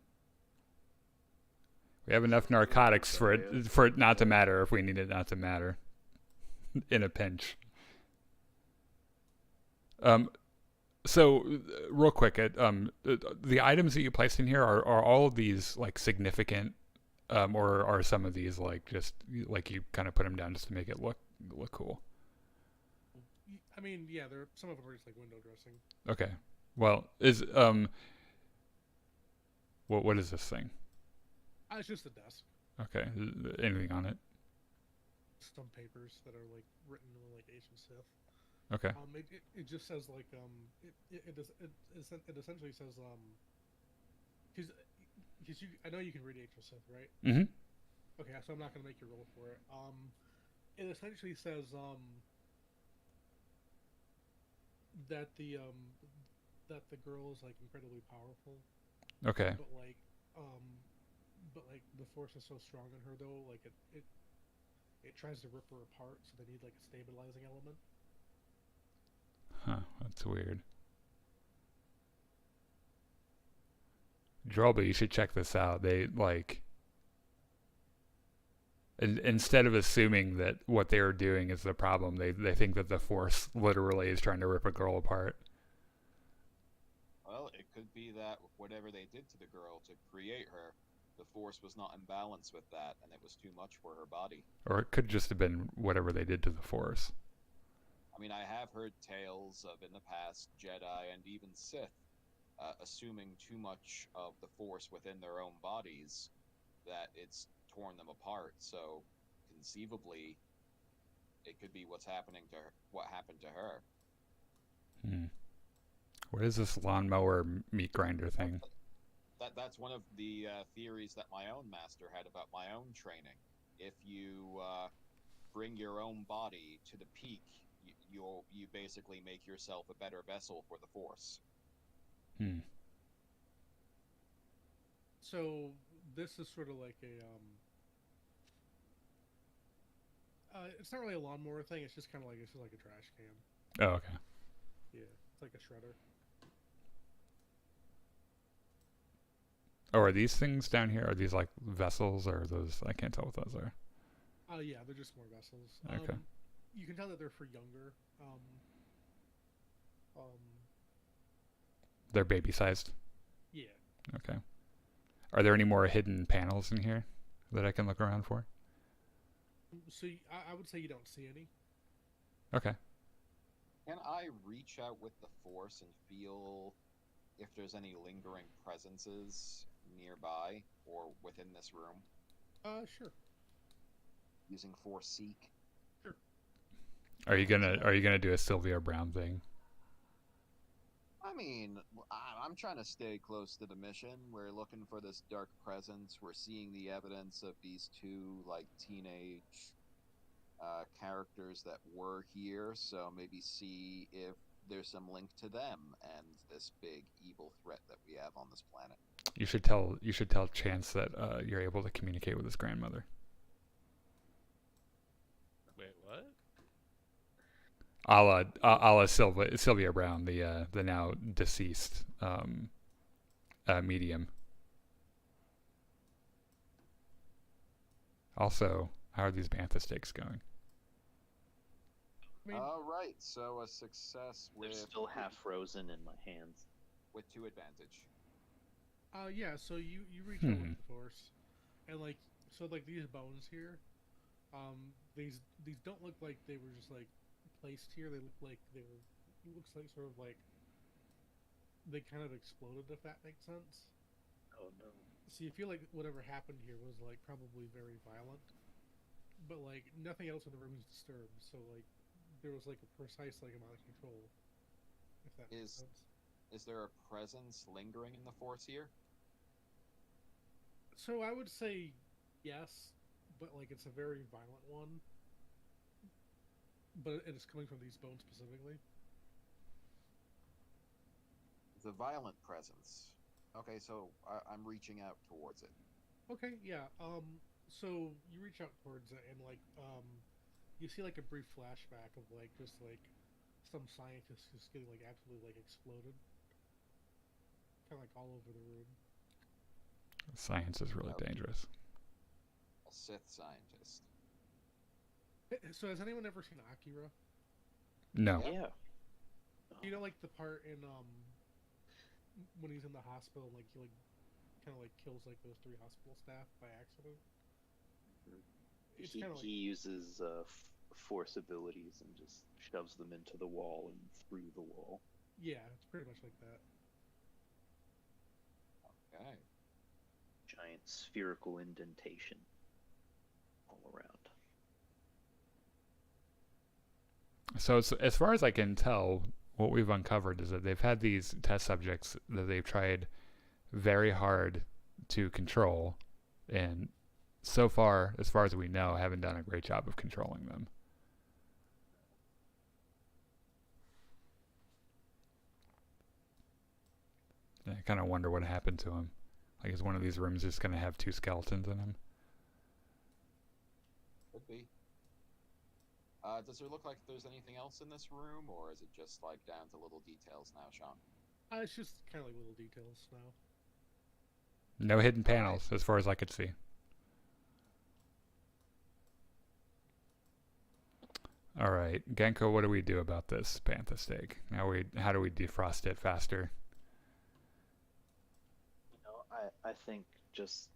we have enough narcotics for it not to matter if we need it not to matter in a pinch. So real quick, the items that you placed in here are all of these like significant, or are some of these like just like you kind of put them down just to make it look cool? I mean, yeah, some of them are just like window dressing. Okay. Well, what is this thing? It's just a desk. Okay. Anything on it? Some papers that are like written in like ancient Sith. Okay. It just says like it essentially says because I know you can read ancient Sith, right? Mm-hmm. Okay, so I'm not gonna make you roll for it. It essentially says that the girl is like incredibly powerful. Okay. But like the force is so strong in her though, like it tries to rip her apart, so they need like a stabilizing element. Huh. That's weird. Drolba, you should check this out. They like instead of assuming that what they are doing is the problem, they think that the force literally is trying to rip a girl apart. Well, it could be that whatever they did to the girl to create her, the force was not in balance with that, and it was too much for her body. Or it could just have been whatever they did to the force. I mean, I have heard tales of, in the past, Jedi and even Sith assuming too much of the force within their own bodies, that it's torn them apart. So, conceivably, it could be what happened to her. What is this lawnmower meat grinder thing? That's one of the theories that my own master had about my own training. If you bring your own body to the peak, you basically make yourself a better vessel for the Force. So this is sort of like a it's not really a lawnmower thing. It's just kind of like it's just like a trash can. Oh, okay. Yeah, it's like a shredder. Oh, are these things down here? Are these like vessels, or are those? I can't tell what those are. Oh yeah, they're just more vessels. Okay. You can tell that they're for younger. They're baby sized. Yeah. Okay. Are there any more hidden panels in here that I can look around for? So I would say you don't see any. Okay. Can I reach out with the Force and feel if there's any lingering presences nearby or within this room? Sure. Using Force Seek. Sure. Are you gonna do a Sylvia Brown thing? I mean, I'm trying to stay close to the mission. We're looking for this dark presence. We're seeing the evidence of these two, like, teenage characters that were here. So maybe see if there's some link to them and this big evil threat that we have on this planet. You should tell Chance that you're able to communicate with his grandmother. Wait, what? A la Sylvia Brown, the now deceased medium. Also, how are these bantha steaks going? I mean, All right, so a success They're with still half frozen in my hands. with 2 advantage. yeah. So you reach out with the Force, and like these bones here, these don't look like they were just like placed here. They look like they were. It looks like sort of like they kind of exploded, if that makes sense. Oh no. So you feel like whatever happened here was like probably very violent, but like nothing else in the room is disturbed. So like there was like a precise like amount of control. If that makes sense. Is there a presence lingering in the Force here? So I would say yes, but like it's a very violent one. But it is coming from these bones specifically. The violent presence. Okay, so I'm reaching out towards it. Okay, yeah. So you reach out towards it, and like, you see like a brief flashback of like just like some scientist just getting like absolutely like exploded, kind of like all over the room. Science is really Okay. dangerous. A Sith scientist. So has anyone ever seen Akira? No. Yeah. You know, like the part in when he's in the hospital, like he like kind of like kills like those 3 hospital staff by accident. It's He, kind of he like uses force abilities and just shoves them into the wall and through the wall. yeah, it's pretty much like that. Okay. Giant spherical indentation all around. So as far as I can tell, what we've uncovered is that they've had these test subjects that they've tried very hard to control, and so far as we know, haven't done a great job of controlling them. I kind of wonder what happened to him. Like, is one of these rooms just going to have 2 skeletons in him? Could be. Does it look like there's anything else in this room, or is it just like down to little details now, Sean? It's just kind of like little details now. No hidden panels, as far as I could see. All right, Genko, what do we do about this bantha steak? How do we defrost it faster? You know, I think just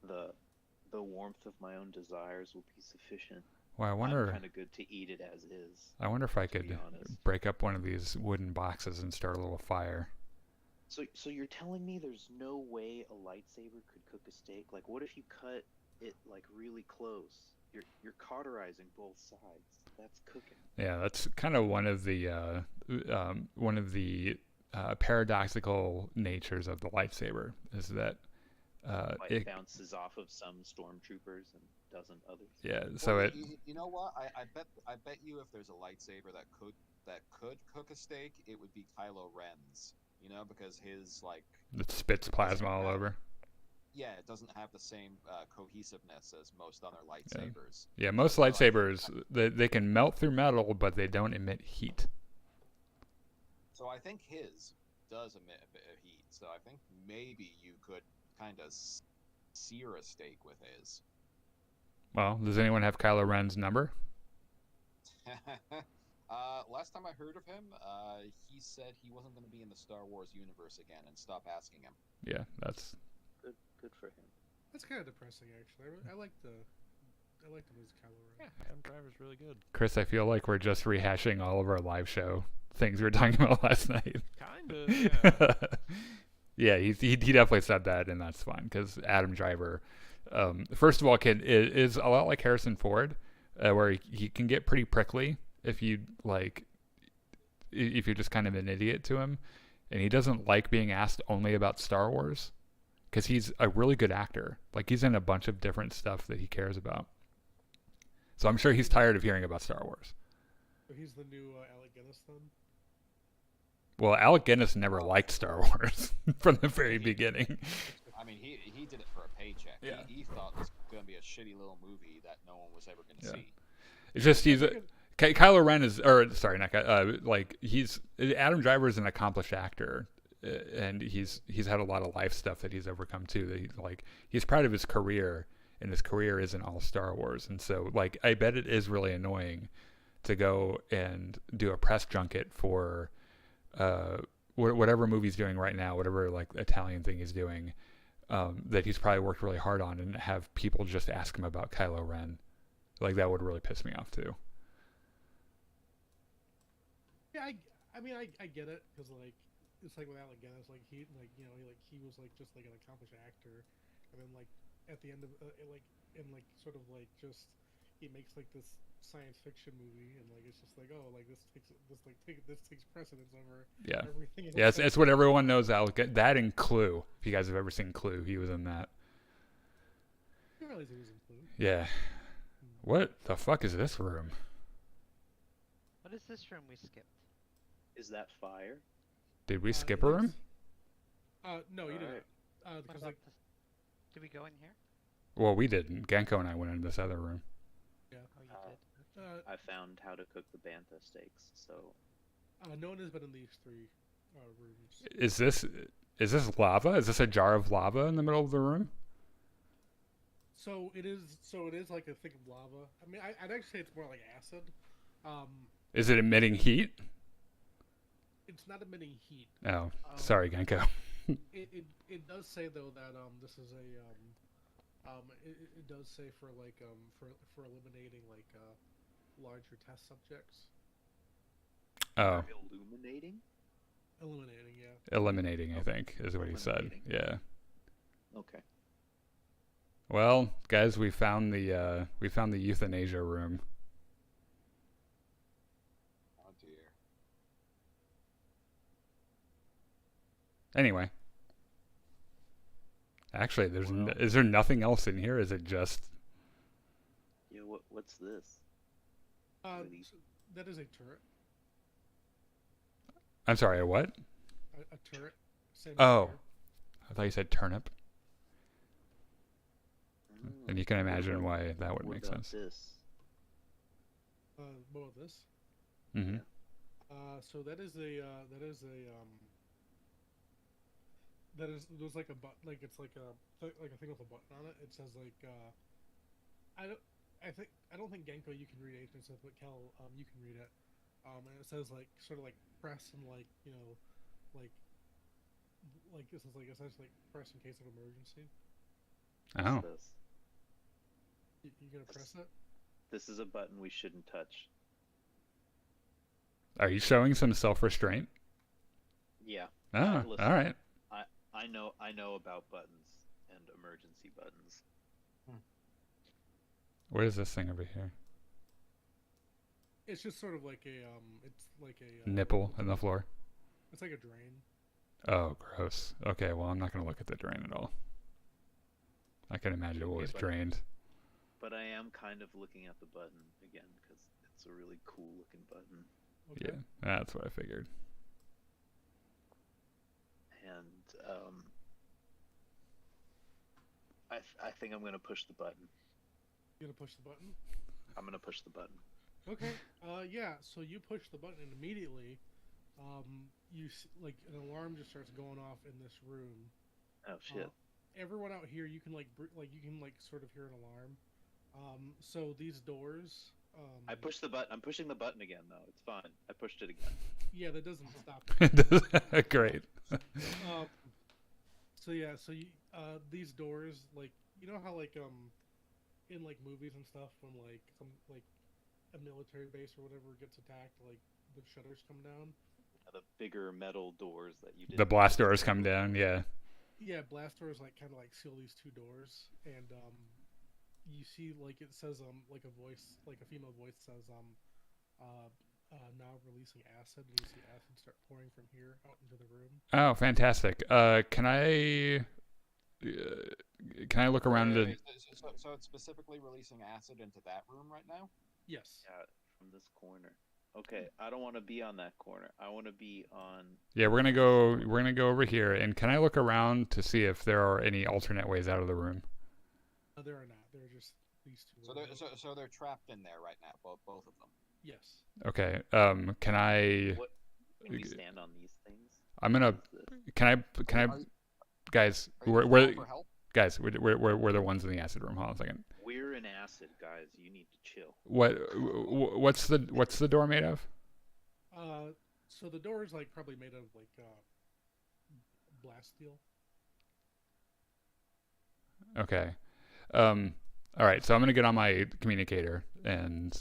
the warmth of my own desires will be sufficient. Well, I I'm wonder. kind of good to eat it as is. I wonder if I to be could honest. break up one of these wooden boxes and start a little fire. So you're telling me there's no way a lightsaber could cook a steak? Like, what if you cut it like really close? You're cauterizing both sides. That's cooking. Yeah, that's kind of one of the paradoxical natures of the lightsaber is that Light it. bounces off of some stormtroopers and doesn't others. Yeah, so Well, it. you know what? I bet you if there's a lightsaber that could cook a steak, it would be Kylo Ren's. You know, because his like It spits plasma all over. yeah, it doesn't have the same cohesiveness as most other lightsabers. Yeah, most So I think- lightsabers, they can melt through metal, but they don't emit heat. So I think his does emit a bit of heat. So I think maybe you could kind of sear a steak with his. Well, does anyone have Kylo Ren's number? Last time I heard of him, he said he wasn't going to be in the Star Wars universe again, and stop asking him. Yeah, that's Good for him. That's kind of depressing, actually. I like him as Kylo Ren. Yeah, Adam Driver's really good. Chris. I feel like we're just rehashing all of our live show things we were talking about last night. Kind of, yeah. Yeah, he definitely said that, and that's fine because Adam Driver, first of all, is a lot like Harrison Ford, where he can get pretty prickly if you're just kind of an idiot to him, and he doesn't like being asked only about Star Wars because he's a really good actor. Like he's in a bunch of different stuff that he cares about. So I'm sure he's tired of hearing about Star Wars. So he's the new Alec Guinness then? Well, Alec Guinness never liked Star Wars from the very beginning. I mean, he did it for a paycheck. Yeah. He thought this was going to be a shitty little movie that no one was ever going to Yeah. see. It's just Kylo Ren is, or sorry, not Adam Driver is an accomplished actor, and he's had a lot of life stuff that he's overcome too. That he's proud of his career, and his career isn't all Star Wars. And so I bet it is really annoying to go and do a press junket for whatever movie he's doing right now, whatever Italian thing he's doing, that he's probably worked really hard on, and have people just ask him about Kylo Ren. That would really piss me off too. Yeah, I mean, I get it because it's like with Alec Guinness, he was just an accomplished actor, and then at the end of he makes this science fiction movie, and it's just this takes precedence over everything else. Yeah, it's what everyone knows. That and Clue. If you guys have ever seen Clue, he was in that. I didn't realize he was in Clue. Yeah. What the fuck is this room? What is this room we skipped? Is that fire? Did we skip a room? No, you didn't. Alright. What Because about this? Did we go in here? Well, we didn't. Genko and I went into this other room. yeah. Oh, you did. I found how to cook the bantha steaks, so No one has been in these three rooms. Is this lava? Is this a jar of lava in the middle of the room? So it is like a thing of lava. I mean, I'd actually say it's more like acid. Is it emitting heat? It's not emitting heat. Oh, sorry, Genko. It does say though that this is it does say for for eliminating larger test subjects. Oh, illuminating. Eliminating, yeah. eliminating, I think, is what he said. Eliminating. Yeah. Okay. Well, guys, we found the euthanasia room. Oh dear. Anyway. Actually, is there nothing else in here? Is it just... Yeah. What's this? Really? That is a turret. I'm sorry, a what? A turret. Same Oh. here. I thought you said turnip. Oh, And you can what imagine about- why that would what make about sense. This? What about this? Mm-hmm. So there's like a it's like a thing with a button on it. It says I don't think Genko you can read it. It says, but Kel you can read it. And it says sort of press and this is essentially press in case of emergency. Oh. What's this? You gonna press it? This is a button we shouldn't touch. Are you showing some self-restraint? Yeah. Oh, listen. all right. I know about buttons and emergency buttons. What is this thing over here? It's just sort of like a Nipple in the floor. It's like a drain. Oh, gross. Okay, well, I'm not going to look at the drain at all. I can imagine it was but- drained. But I am kind of looking at the button again because it's a really cool looking button. Okay. Yeah, that's what I figured. And I think I'm gonna push the button. You gonna push the button? I'm gonna push the button. Okay. Yeah. So you push the button, and immediately, like an alarm just starts going off in this room. Oh shit. Everyone out here, you can you can sort of hear an alarm. So these doors. I push the button. I'm pushing the button again, though. It's fine. I pushed it again. Yeah, that doesn't stop. Great. So yeah, these doors, you know how in movies and stuff when some a military base or whatever gets attacked, the shutters come down. The bigger metal doors that you did. The blast doors come down. Yeah. Yeah, blast doors kind of seal these two doors, and you see it says a voice, a female voice says now releasing acid, and you see acid start pouring from here out into the room. Oh, fantastic. Can I look around? Wait, so it's specifically releasing acid into that room right now? Yes. Yeah, from this corner. Okay, I don't want to be on that corner. I want to be on. Yeah, we're gonna go over here, and can I look around to see if there are any alternate ways out of the room? There are not. There are just these two. So they're trapped in there right now, both of them. Yes. Okay. Can I? What? Can we stand on these things? I'm gonna. What is this? Can I? Guys, Are you we're calling for help? guys, we're the ones in the acid room. Hold on a second. We're in acid, guys. You need to chill. What's the door made of? So the door is probably made of blast steel. Okay. All right. So I'm gonna get on my communicator, and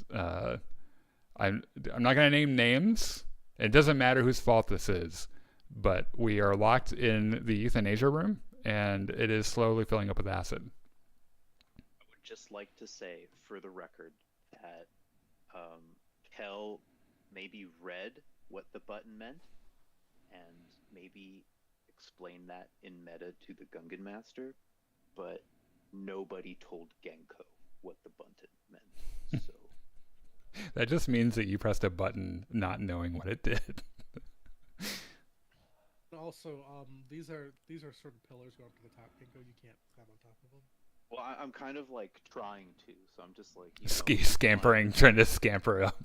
I'm not gonna name names. It doesn't matter whose fault this is, but we are locked in the euthanasia room, and it is slowly filling up with acid. I would just like to say, for the record, that Kel maybe read what the button meant, and maybe explained that in meta to the Gungan Master, but nobody told Genko what the button meant. So That just means that you pressed a button not knowing what it did. Also, these are sort of pillars going up to the top. Genko, you can't climb on top of them. well, I'm kind of trying to, so I'm just Scampering, trying to scamper up.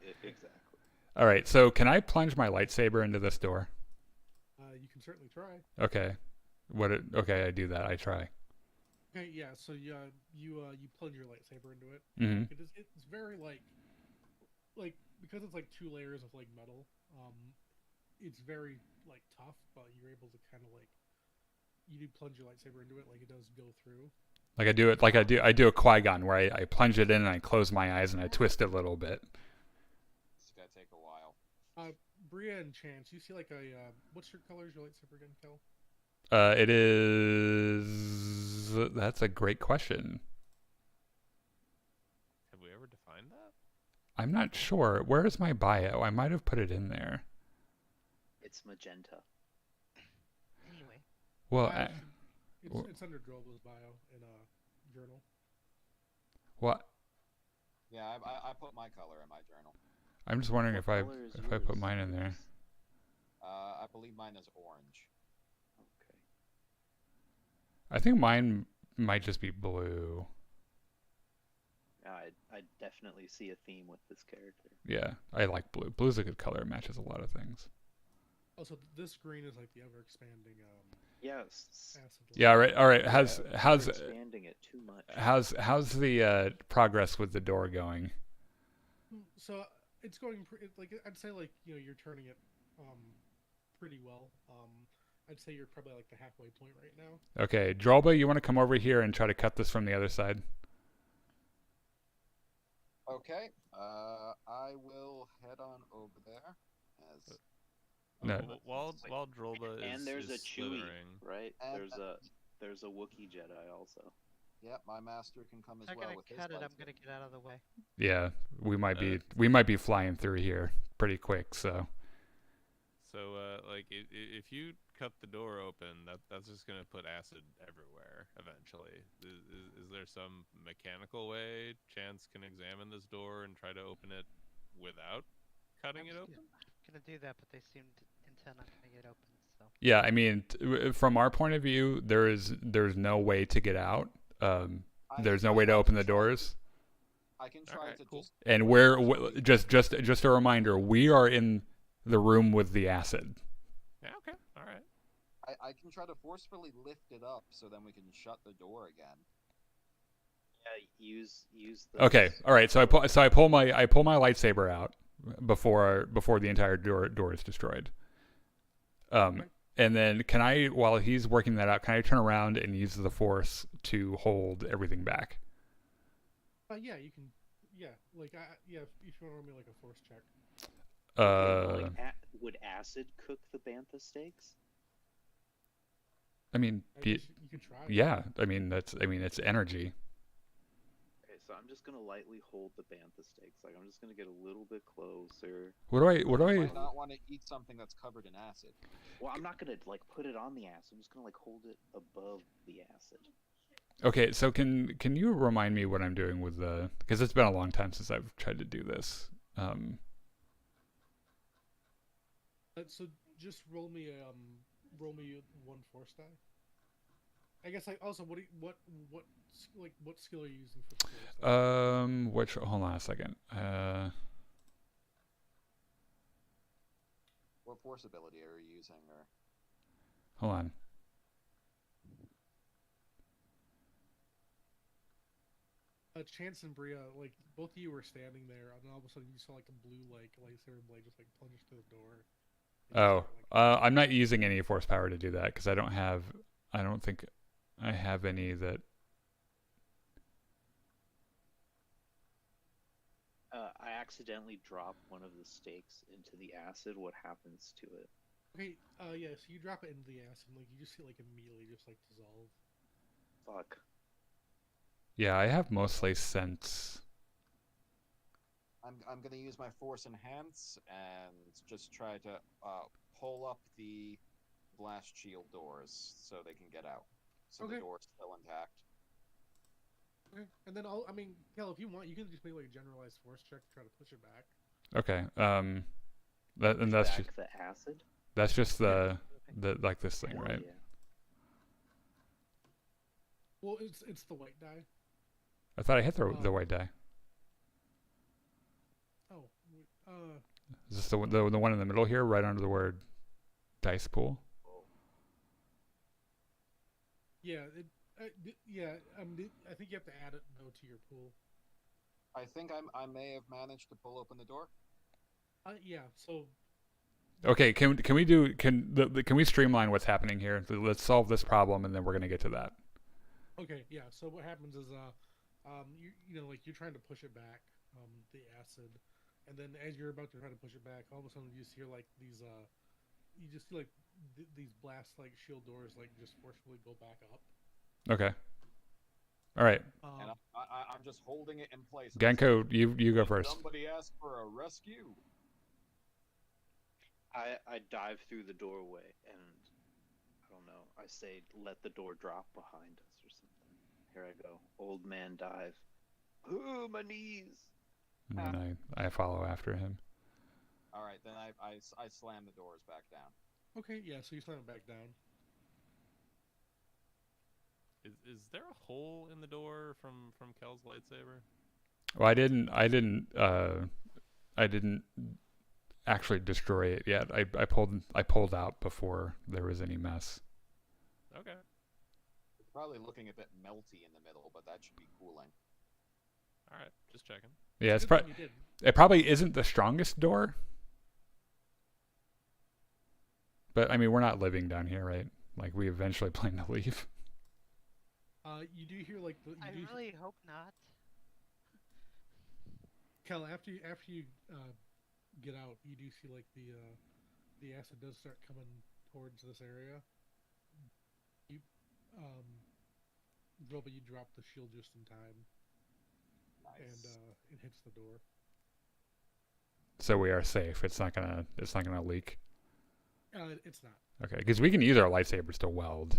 Exactly. All right, so can I plunge my lightsaber into this door? You can certainly try. Okay. Okay, I do that. I try. Okay, yeah. So you plunge your lightsaber into it. Mm-hmm. It's very because it's 2 layers of metal. It's very tough, but you're able to kind of you do plunge your lightsaber into it, it does go through. I do a Qui-Gon where I plunge it in and I close my eyes and I twist it a little bit. It's gonna take a while. Bria and Chance, you see what's your color is your lightsaber again, Kel? It is. That's a great question. Have we ever defined that? I'm not sure. Where is my bio? I might have put it in there. It's magenta. Anyway, Well, it's under Drobo's bio in a journal. what? Yeah, I put my color in my journal. I'm just wondering What if I color is put yours? mine in there. I believe mine is orange. Okay. I think mine might just be blue. I definitely see a theme with this character. Yeah, I like blue. Blue's a good color. It matches a lot of things. Also, this green is the ever expanding Yes. acid. Yeah. All right. We're How's expanding it too much. how's the progress with the door going? So it's going I'd say you're turning it pretty well. I'd say you're probably the halfway point right now. Okay, Drolba, you want to come over here and try to cut this from the other side? Okay. I will head on over there. As No. While Drolba is And there's a Chewie, slithering, right? And- There's a Wookiee Jedi also. yep, my master can come as I'm well gonna with his cut it. I'm lightsaber. gonna get out of the way. Yeah, we might be flying through here pretty quick. So if you cut the door open, that's just gonna put acid everywhere eventually. Is there some mechanical way Chance can examine this door and try to open it without cutting it open? I'm gonna do that, but they seemed intent on getting it open. So Yeah, I mean, from our point of view, there's no way to get out. There's no way to open the doors. I can try Alright, to cool. just. And just a reminder, we are in the room with the acid. Yeah, okay, all right. I can try to forcefully lift it up so then we can shut the door again. Yeah, use the. Okay, all right. So I pull my lightsaber out before the entire door is destroyed. Okay. And then can I, while he's working that out, can I turn around and use the force to hold everything back? Yeah, you can. Yeah, like yeah, if you want to roll me like a force check. Okay, would acid cook the bantha steaks? I mean, I guess you could try. yeah. I mean, it's energy. Okay, so I'm just gonna lightly hold the bantha steaks. Like I'm just gonna get a little bit closer. What do I? You might not want to eat something that's covered in acid. Well, I'm not gonna like put it on the acid. I'm just gonna like hold it above the acid. Okay, so can you remind me what I'm doing with the? Because it's been a long time since I've tried to do this. So just roll me one force die. I guess like also what skill are you using for the force die? Which? Hold on a second. What force ability are you using? Or Hold on. Chance and Bria, like both of you were standing there, and all of a sudden you saw like a blue like lightsaber blade just like plunge through the door. Oh, I'm not using any force power to do that because I don't think I have any that. I accidentally dropped one of the steaks into the acid. What happens to it? Okay, yeah, so you drop it into the acid, and like you just see it like immediately just like dissolve. Fuck. Yeah, I have mostly sense. I'm gonna use my force enhance and just try to pull up the blast shield doors so they can get out. So Okay. the door's still intact. Okay, and then I mean, Kel, if you want, you can just make like a generalized force check to try to push it back. Okay. That's Back just the acid. the like this thing, Hell right? yeah. Well, it's the white die. I thought I hit the white die. Oh, Is this the one in the middle here, right under the word dice pool? yeah, yeah. I think you have to add it though to your pool. I think I may have managed to pull open the door. Yeah. So Okay, can we streamline what's happening here? Let's solve this problem, and then we're gonna get to that. okay, yeah. So what happens is you know like you're trying to push it back, the acid, and then as you're about to try to push it back, all of a sudden you just hear like these you just see like these blast like shield doors like just forcefully go back up. Okay. All right, And I'm just holding it in place. Genko, you go first. Somebody asked for a rescue. I dive through the doorway and I don't know. I say, let the door drop behind us or something. Here I go. Old man dive. Ooh, my knees. And then I follow after him. All right, then I slam the doors back down. Okay, yeah. So you slam it back down. Is there a hole in the door from Kel's lightsaber? Well, I didn't actually destroy it yet. I pulled out before there was any mess. Okay. It's probably looking a bit melty in the middle, but that should be cooling. All right, just checking. Yeah, Good thing you did. it probably isn't the strongest door. But I mean, we're not living down here, right? Like we eventually plan to leave. You do hear like I really hope not. Kel, after you get out, you do see like the acid does start coming towards this area. You Roba, you drop the shield just in time, Nice. and it hits the door. So we are safe. It's not gonna leak. It's not. Okay, because we can use our lightsabers to weld.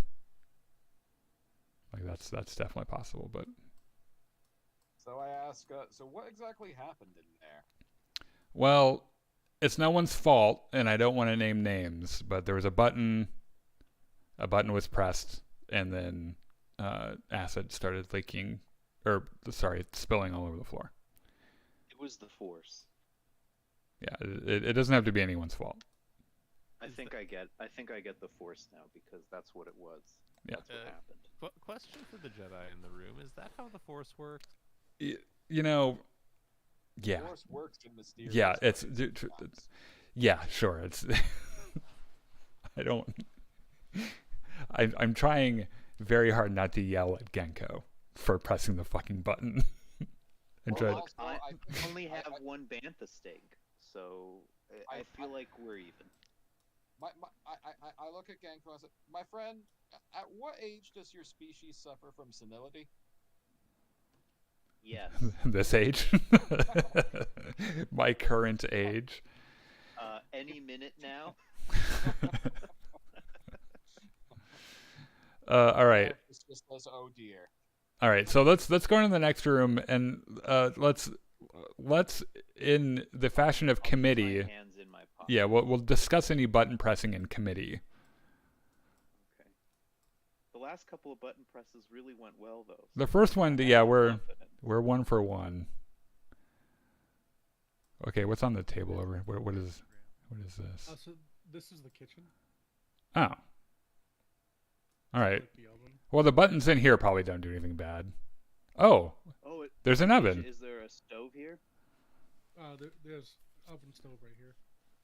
Like that's definitely possible. But So I ask, so what exactly happened in there? well, it's no one's fault, and I don't want to name names, but there was a button was pressed, and then acid started leaking, or sorry, spilling all over the floor. It was the Force. Yeah, it doesn't have to be anyone's fault. I think I get the Force now because that's what it was. Yeah. That's what happened. Question for the Jedi in the room: is that how the Force works? You know, yeah. Force works in mysterious Yeah, it's ways sometimes. yeah, sure. It's I don't. I'm trying very hard not to yell at Genko for pressing the fucking button. And Well, try. also, I I think- only have I- one bantha steak, so I feel like we're even. I look at Genko and say, my friend, at what age does your species suffer from senility? Yes. This age, my current age. Any minute now. All right. It's just says, oh dear. All right, so let's go into the next room, and let's in the fashion of I'll put committee. My hands in my pocket. Yeah, we'll discuss any button pressing in committee. Okay. The last couple of button presses really went well, though. The first one, yeah, I'm we're confident. 1 for 1. Okay, what's on the table over? What is this? So this is the kitchen. Oh, all right. Like the oven. Well, the buttons in here probably don't do anything bad. Oh, Oh, there's an oven. Is there a stove here? There's oven stove right here.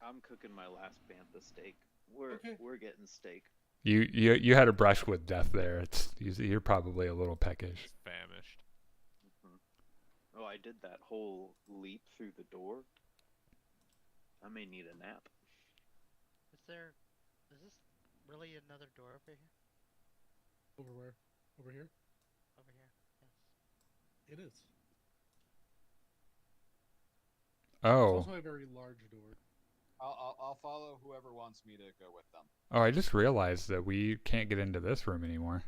I'm cooking my last bantha steak. We're Okay. getting steak. You had a brush with death there. You're probably a little peckish. Just famished. Oh, I did that whole leap through the door. I may need a nap. Is this really another door over here? Over where? Over here? Over here, yes. It is. It's Oh, also a very large door. I'll follow whoever wants me to go with them. oh, I just realized that we can't get into this room anymore,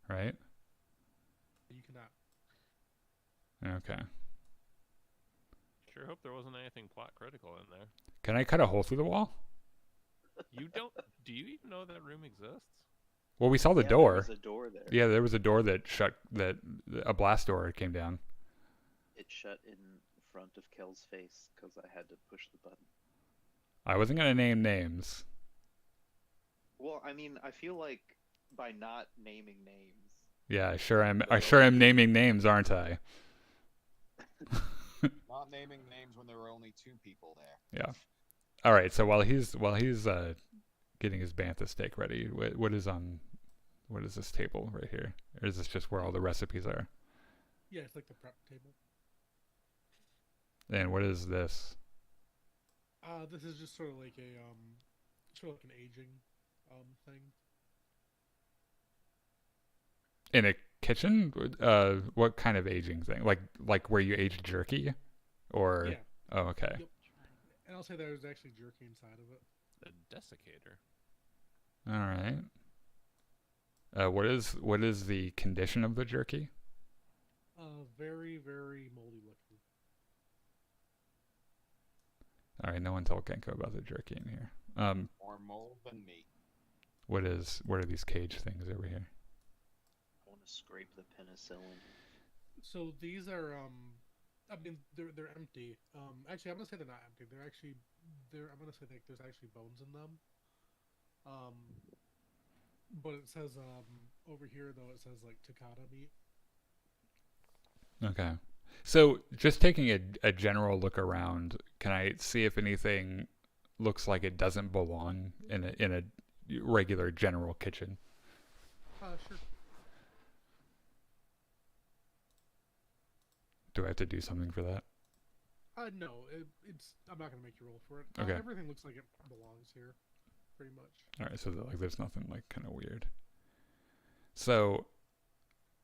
right? You cannot. Okay. Sure hope there wasn't anything plot critical in there. Can I cut a hole through the wall? You don't? Do you even know that room exists? Well, we saw the Yeah, door. There was a door there. Yeah, there was a door that shut. That a blast door came down. It shut in front of Kel's face because I had to push the button. I wasn't gonna name names. Well, I mean, I feel like by not naming names. Yeah, I sure am naming names, aren't I? Not naming names when there were only 2 people there. Yeah. All right. So while he's getting his bantha steak ready, what is this table right here? Or is this just where all the recipes are? Yeah, it's like the prep table. And what is this? This is just sort of like a sort of like an aging thing. In a kitchen? What kind of aging thing? Like where you age jerky? Or Yeah. oh, okay. Yep. And I'll say there's actually jerky inside of it. The desiccator. All right. What is the condition of the jerky? Very, very moldy looking. All right, no one told Genko about the jerky in here. More mold than me. What are these cage things over here? I want to scrape the penicillin. So these are I mean they're empty. Actually I'm gonna say they're not empty. I'm gonna say like there's actually bones in them. But it says over here though it says like Takata meat. Okay. So just taking a general look around, can I see if anything looks like it doesn't belong in a regular general kitchen? Sure. Do I have to do something for that? No, it's. I'm not gonna make you roll for it. Okay. Everything looks like it belongs here, pretty much. All right, so there's nothing like kind of weird. So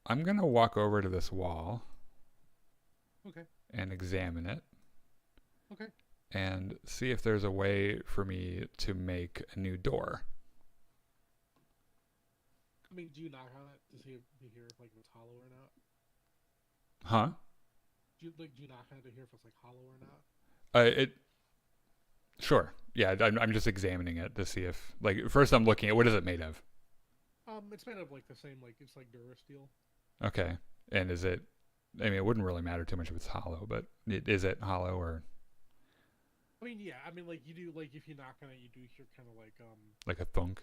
I'm gonna walk over to this wall. Okay. And examine it. Okay. And see if there's a way for me to make a new door. I mean, do you knock on it to see if you hear if like it's hollow or not? Huh? Do you knock on it to hear if it's like hollow or not? Sure. Yeah, I'm just examining it to see if, like, first I'm looking at what is it made of. It's made of like the same, like it's like Durasteel. Okay. And is it? I mean, it wouldn't really matter too much if it's hollow, but is it hollow or I mean, yeah. I mean, like you do, like if you knock on it, you do hear kind of like a thunk?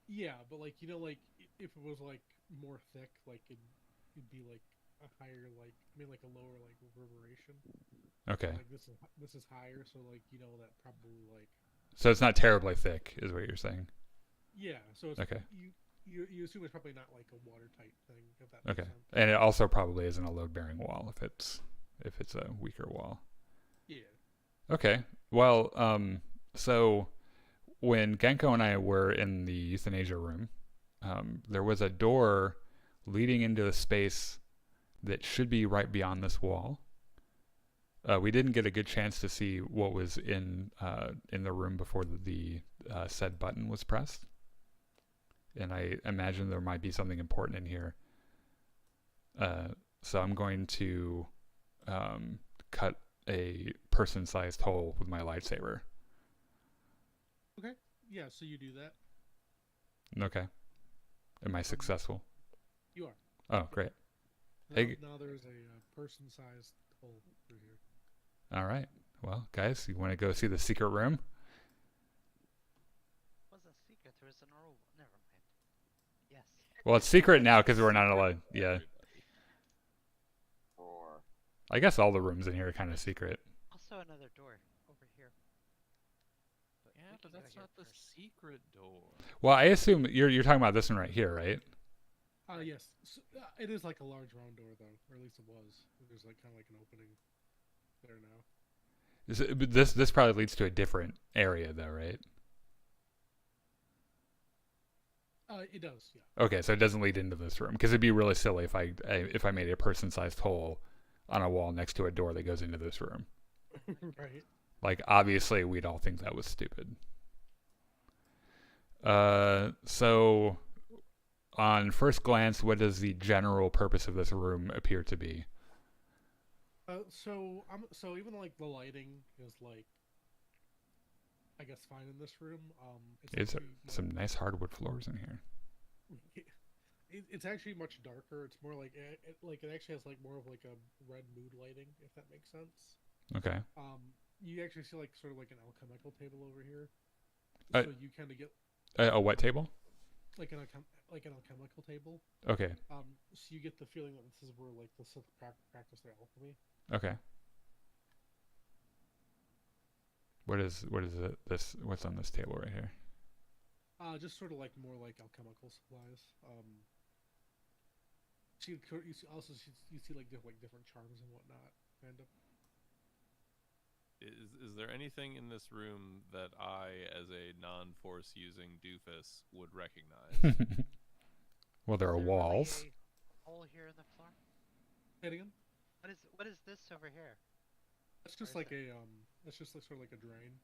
yeah, but like like if it was like more thick, like it'd be like a higher, like I mean, like a lower like reverberation. Okay. Like this is higher, so like that probably like So it's not terribly thick, is what you're saying. yeah. So it's Okay. you assume it's probably not like a watertight thing, if that makes Okay. sense. And it also probably isn't a load-bearing wall if it's a weaker wall. Yeah. Okay. Well, so when Genko and I were in the euthanasia room, there was a door leading into a space that should be right beyond this wall. We didn't get a good chance to see what was in the room before the said button was pressed, and I imagine there might be something important in here. So I'm going to cut a person-sized hole with my lightsaber. Okay. Yeah. So you do that. Okay. Am I successful? You are. Oh, great. Now, Hey. now there's a person-sized hole through here. All right. Well, guys, you want to go see the secret room? Was a secret. There was an oral. Never mind. Yes. Well, it's secret now because we're not allowed. Yeah. Or I guess all the rooms in here are kind of secret. Also another door over here. Yeah, we but can go that's here not the first. secret door. Well, I assume you're talking about this one right here, right? Yes. So, it is like a large round door, though, or at least it was. There's like kind of like an opening there now. But this probably leads to a different area, though, right? It does, yeah. Okay, so it doesn't lead into this room because it'd be really silly if I made a person-sized hole on a wall next to a door that goes into this room. Right. Like, obviously, we'd all think that was stupid. So on first glance, what does the general purpose of this room appear to be? So even like the lighting is like, I guess, fine in this room. It's actually some nice hardwood floors in here. it's actually much darker. It's more like it actually has like more of like a red mood lighting, if that makes sense. Okay. You actually see like sort of like an alchemical table over here. Uh, So you kind of get A wet table? like an alchemical table. Okay. So you get the feeling that this is where like the Sith practice their alchemy. Okay. What is it? What's on this table right here? Just sort of like more like alchemical supplies. You see like different charms and whatnot, kind of. Is there anything in this room that I, as a non-force using doofus, would recognize? Well, there are Is there walls. Really a hole here in the floor. Say it again. What is this over here? It's just Or like is it's just like sort of like a drain.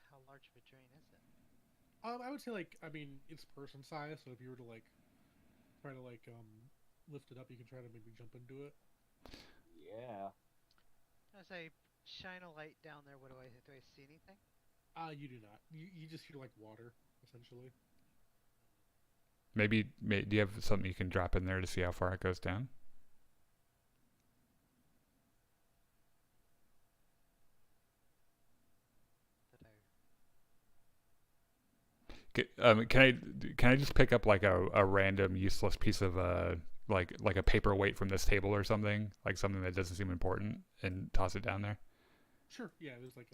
How large of a drain is it? I would say like, I mean, it's person size, so if you were to like try to like lift it up, you can try to maybe jump into it. yeah. As I shine a light down there, do I see anything? You do not. You just hear like water, essentially. Maybe do you have something you can drop in there to see how far it goes down? Can I just pick up like a random useless piece of like a paperweight from this table or something, like something that doesn't seem important, and toss it down there? Sure. Yeah, there's like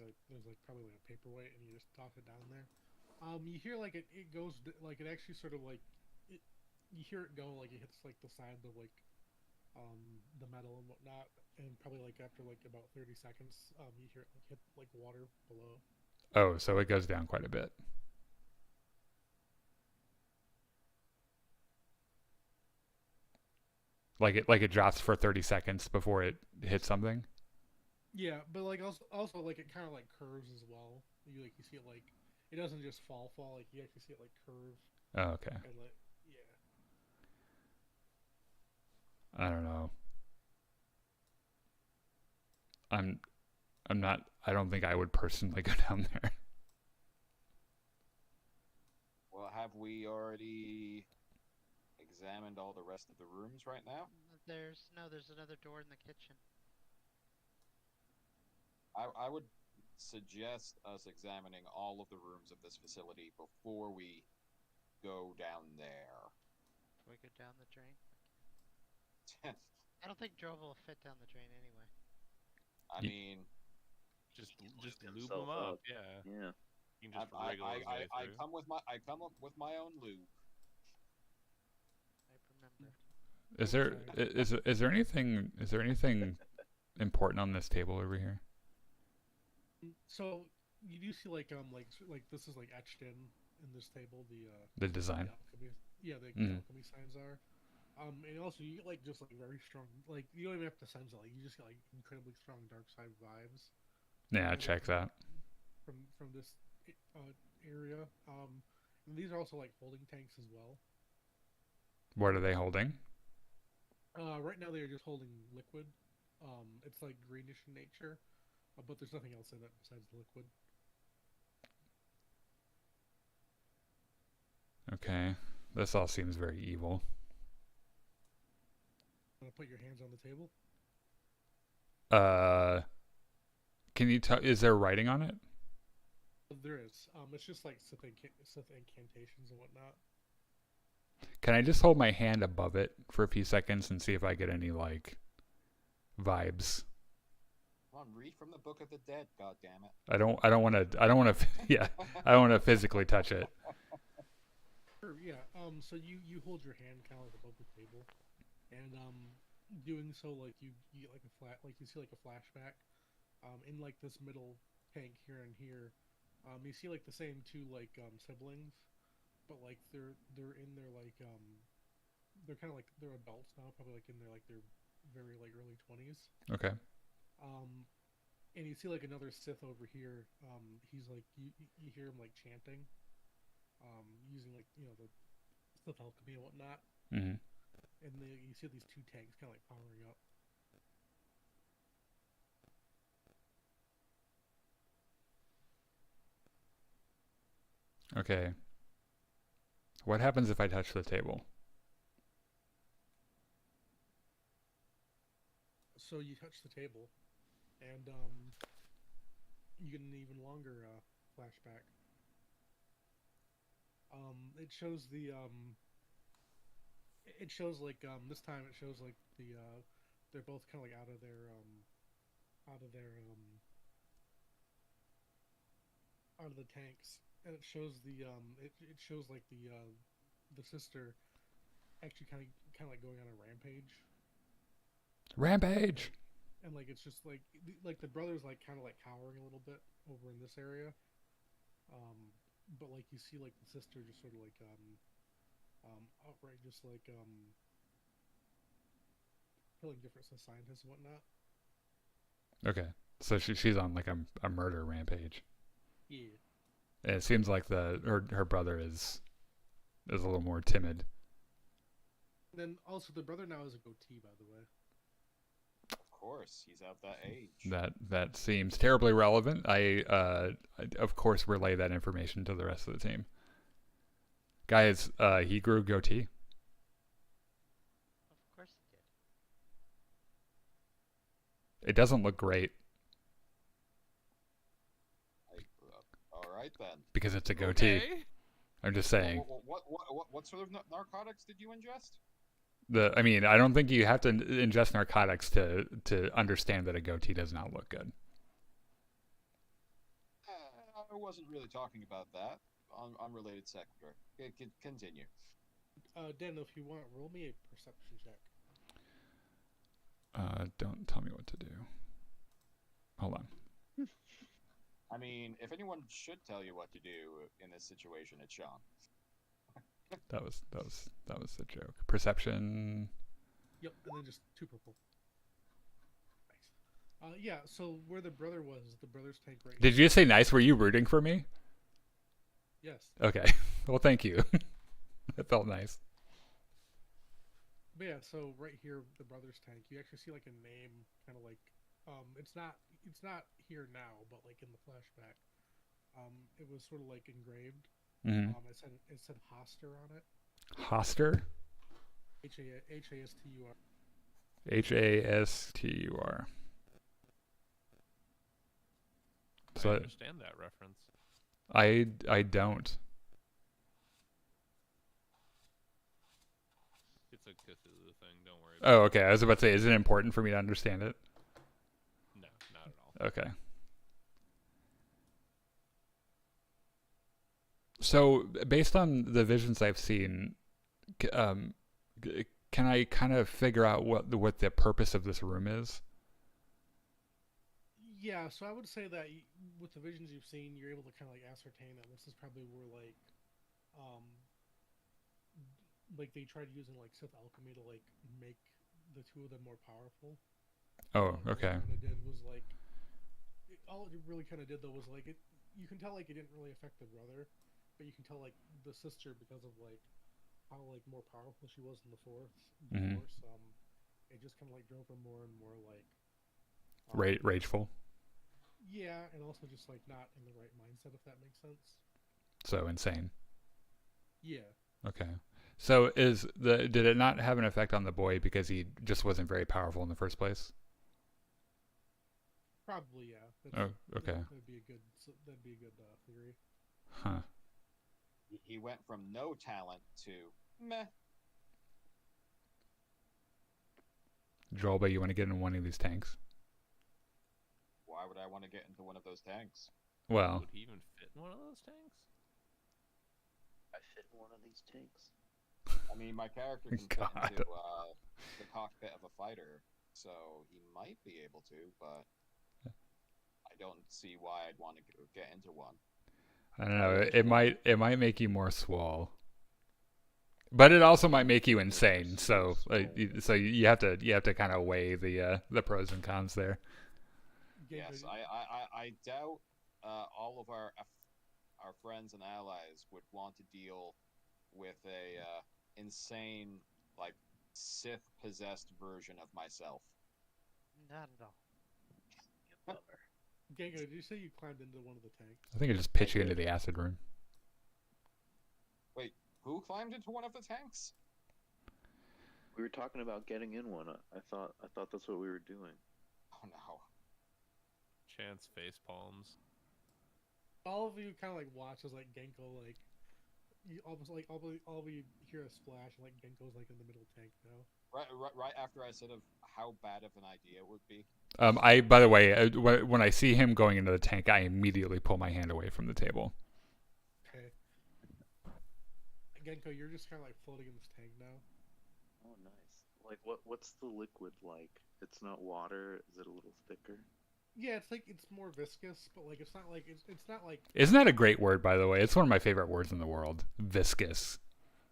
probably like a paperweight, and you just toss it down there. You hear like it goes like it actually sort of like it. You hear it go like it hits like the sides of like the metal and whatnot, and probably like after like about 30 seconds, you hear it like hit like water below. Oh, so it goes down quite a bit. Like it drops for 30 seconds before it hits something. Yeah, but like also like it kind of like curves as well. You see it like it doesn't just fall like you actually see it like curve Oh, okay. and like yeah. I don't know. I don't think I would personally go down there. Well, have we already examined all the rest of the rooms right now? There's another door in the kitchen. I would suggest us examining all of the rooms of this facility before we go down there. Can we go down the drain? I don't think Drove will fit down the drain anyway. I mean, Just He can lube himself them up. up. Yeah. Yeah. You can just wriggle his way I through. come up with my own lube. I remember. Is there anything important on this table over here? So you do see like this is like etched in this table The design. alchemy, the Mhm. alchemy signs are. And also you get like just like very strong, like you don't even have to sense it, like you just get like incredibly strong dark side vibes Yeah, check that. from this area. And these are also like holding tanks as well. What are they holding? Right now they are just holding liquid. It's like greenish in nature, but there's nothing else in it besides the liquid. Okay, this all seems very evil. Want to put your hands on the table? Can you tell? Is there writing on it? There is. It's just like Sith incantations and whatnot. Can I just hold my hand above it for a few seconds and see if I get any like vibes? Come on, read from the Book of the Dead. God damn it! I don't want to. Yeah, I don't want to physically touch it. Sure, yeah. So you hold your hand kind of like above the table, and doing so like you get like you see like a flashback, in like this middle tank here and here, you see like the same two like siblings, but like they're in their like they're kind of like they're adults now, probably like in their very like early 20s. Okay. And you see like another Sith over here. He's like you hear him like chanting, using like the Sith alchemy and whatnot. Mm-hmm. And you see these two tanks kind of like powering up. Okay. What happens if I touch the table? So you touch the table, and you get an even longer flashback. It shows the it shows like this time it shows like they're both kind of like out of their out of the tanks, and it shows the it shows like the sister actually kind of like going on a rampage. Rampage. And like it's just like the brother's like kind of like cowering a little bit over in this area, but like you see like the sister just sort of like outright just like killing different scientists and whatnot. Okay. So she's on like a murder rampage. Yeah. And it seems like her brother is a little more timid. And then also the brother now has a goatee, by the way. Of course, he's at that age. That seems terribly relevant. I of course relay that information to the rest of the team. Guys, he grew a goatee. Of course he did. It doesn't look great All right then. because it's a goatee. Okay. I'm just saying. What sort of narcotics did you ingest? I mean, I don't think you have to ingest narcotics to understand that a goatee does not look good. I wasn't really talking about that. Unrelated sector. Continue. Dan, if you want, roll me a perception check. Don't tell me what to do. Hold on. I mean, if anyone should tell you what to do in this situation, it's Sean. That was a joke. Perception. Yep, and then just 2 purple. Nice. Yeah. So where the brother was, the brother's tank right. Did you say nice? Were you rooting for me? Yes. Okay. Well, thank you. That felt nice. But yeah, so right here, the brother's tank, you actually see like a name, kind of like, it's not it's not here now, but like in the flashback, it was sort of like engraved. Mm-hmm. It said Hoster on it. Hoster? Hastur. Hastur. I So understand that reference. I don't. It's a Cthulhu thing. Don't worry about Oh, okay. I was about to say, is it important for me to understand it? it. No, not at all. Okay. So, based on the visions I've seen, can I kind of figure out what the purpose of this room is? Yeah, so I would say that with the visions you've seen, you're able to kind of like ascertain that this is probably where um, like they tried using like Sith alchemy to like make the two of them more powerful. Oh, All okay. it kind of did was like, all it really kind of did though was like it. You can tell like it didn't really affect the brother, but you can tell like the sister because of like how like more powerful she was in the Mhm. Force. It just kind of like drove her more and more like um, Rageful. yeah, and also just like not in the right mindset, if that makes sense. So insane. Yeah. Okay. So did it not have an effect on the boy because he just wasn't very powerful in the first place? Probably, yeah. Oh, okay. That'd be a good theory. Huh. He went from no talent to meh. Jolba, you want to get in one of these tanks? Why would I want to get into one of those tanks? Well, Would he even fit in one of those tanks? I fit in one of these tanks. I mean, my character can fit God. into the cockpit of a fighter, so he might be able to, but I don't see why I'd want to get into one. I don't know. It might make you more swole, but it also might make you insane. So you have to kind of weigh the pros and cons there. Yes, I doubt all of our friends and allies would want to deal with a insane, like, Sith possessed version of myself. Not at all. Bummer. Gengo, did you say you climbed into one of the tanks? I think it just pitch you into the acid room. Wait, who climbed into one of the tanks? We were talking about getting in one. I thought that's what we were doing. Oh no. Chance face palms. All of you kind of like watch as like Genko like you almost like all of you hear a splash and like Genko's like in the middle of the tank now. Right after I said of how bad of an idea it would be. By the way, when I see him going into the tank, I immediately pull my hand away from the table. Okay. Genko, you're just kind of like floating in this tank now. Oh, nice. Like what's the liquid like? It's not water. Is it a little thicker? Yeah, it's more viscous, but like it's not like Isn't that a great word, by the way? It's one of my favorite words in the world. Viscous.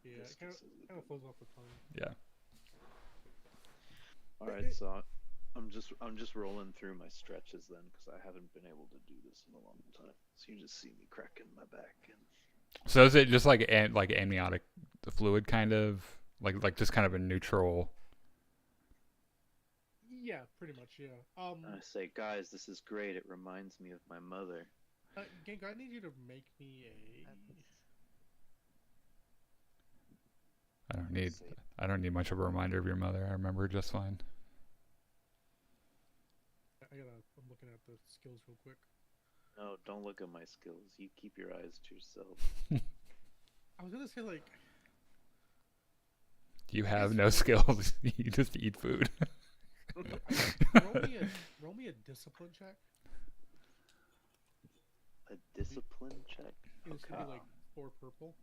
yeah, it kind of flows off the tongue. Yeah. All right, so I'm just rolling through my stretches then because I haven't been able to do this in a long time. So you just see me cracking my back and. So is it just like amniotic fluid, kind of like just kind of a neutral? Yeah, pretty much. Yeah. I say, guys, this is great. It reminds me of my mother. Genko, I need you to make me I don't need much of a reminder of your mother. I remember her just fine. I'm looking at the skills real quick. No, don't look at my skills. You keep your eyes to yourself. I was gonna say like. You have no skills. You just eat food. roll me a discipline check. A discipline check? It's gonna be like 4 purple.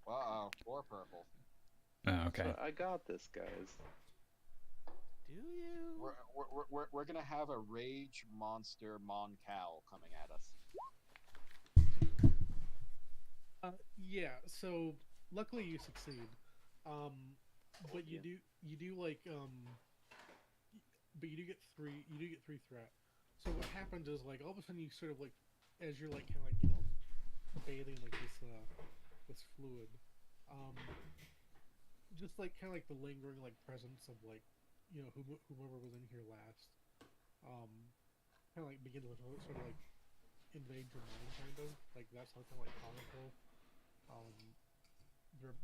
Wow, 4 purple. Oh, okay. So I got this, guys. Do you? We're gonna have a rage monster Mon Cal coming at us. Yeah. So luckily you succeed. But you do like but you do get 3 threat. So what happens is like all of a sudden you sort of like as you're like kind of like bathing like this fluid, just like kind of like the lingering like presence of like whoever was in here last, kind of like begin with sort of like invade your mind, kind of like that's how kind of like powerful. Um,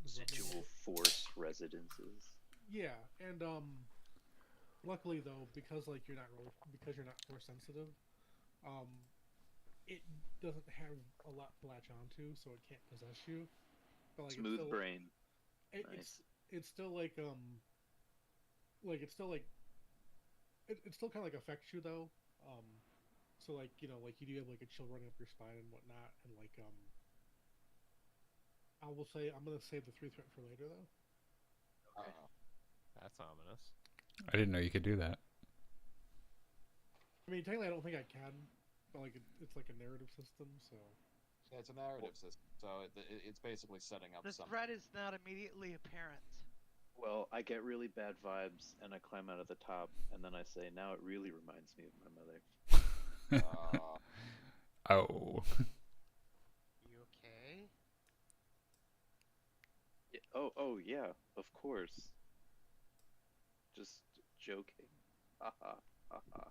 Residual force residences. Yeah, and luckily though, because like because you're not force sensitive, um, it doesn't have a lot to latch onto, so it can't possess you. But like Smooth brain. Nice. It's still like it's still like it still kind of like affects you though. So like like you do have like a chill running up your spine and whatnot, and like I will say I'm gonna save the 3 threat for later though. Okay. That's ominous. I didn't know you could do that. I mean, technically, I don't think I can, but like it's like a narrative system, so. Yeah, it's a narrative system, so it's basically setting up The something. threat is not immediately apparent. Well, I get really bad vibes, and I climb out of the top, and then I say, "Now it really reminds me of my mother." Oh. You okay? Yeah, oh yeah, of course. Just joking. Haha, haha.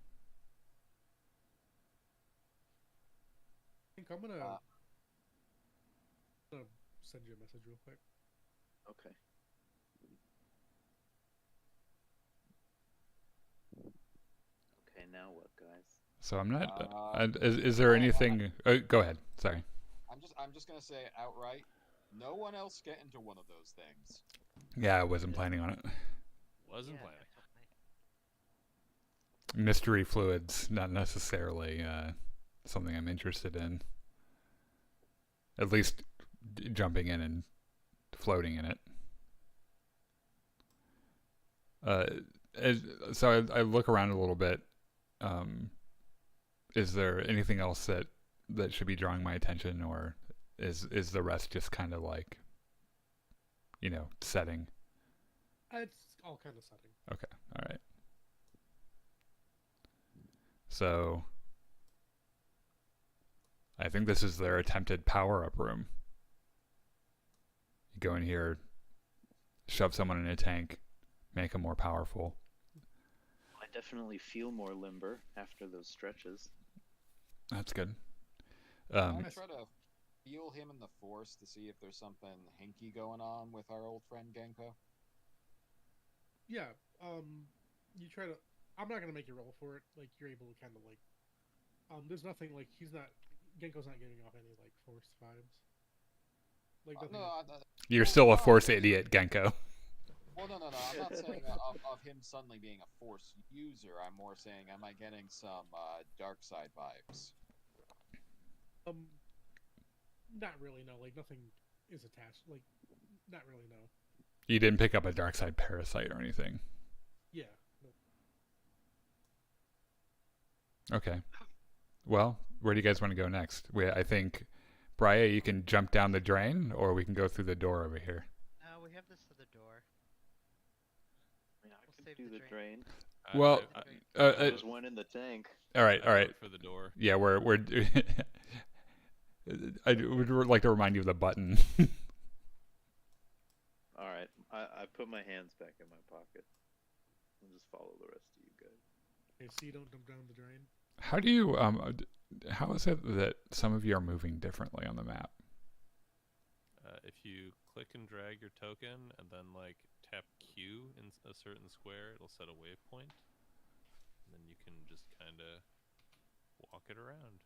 I think I'm gonna send you a message real quick. Okay. Okay, now what, guys? So I'm not. Is there anything? Go ahead. Sorry. I'm just gonna say outright, no one else get into one of those things. Yeah, I wasn't planning on it. Wasn't Yeah, planning. definitely. Mystery fluids, not necessarily something I'm interested in. At least jumping in and floating in it. So I look around a little bit. Is there anything else that should be drawing my attention, or is the rest just kind of like, setting? It's all kind of setting. Okay, all right. So I think this is their attempted power-up room. You go in here, shove someone in a tank, make them more powerful. I definitely feel more limber after those stretches. That's good. I try to feel him in the force to see if there's something hinky going on with our old friend Genko. Yeah. You try to. I'm not gonna make you roll for it. Like you're able to kind of like. There's nothing like he's not. Genko's not giving off any like force vibes. Like nothing. You're still a force idiot, Genko. Well, no. I'm not saying of him suddenly being a force user. I'm more saying, am I getting some dark side vibes? Not really. No. Like nothing is attached. Like, not really. No. You didn't pick up a dark side parasite or anything. Yeah. No. Okay. Well, where do you guys want to go next? I think, Brian, you can jump down the drain, or we can go through the door over here. We have this other door. I mean, I We'll could save do the the drain. drain. Well, There's one in the tank. all right. For the door. Yeah, we're I would like to remind you of the button. All right, I put my hands back in my pocket. I'll just follow the rest of you guys. Okay, so you don't dump down the drain. How do you how is it that some of you are moving differently on the map? If you click and drag your token and then like tap Q in a certain square, it'll set a waypoint. And then you can just kind of walk it around.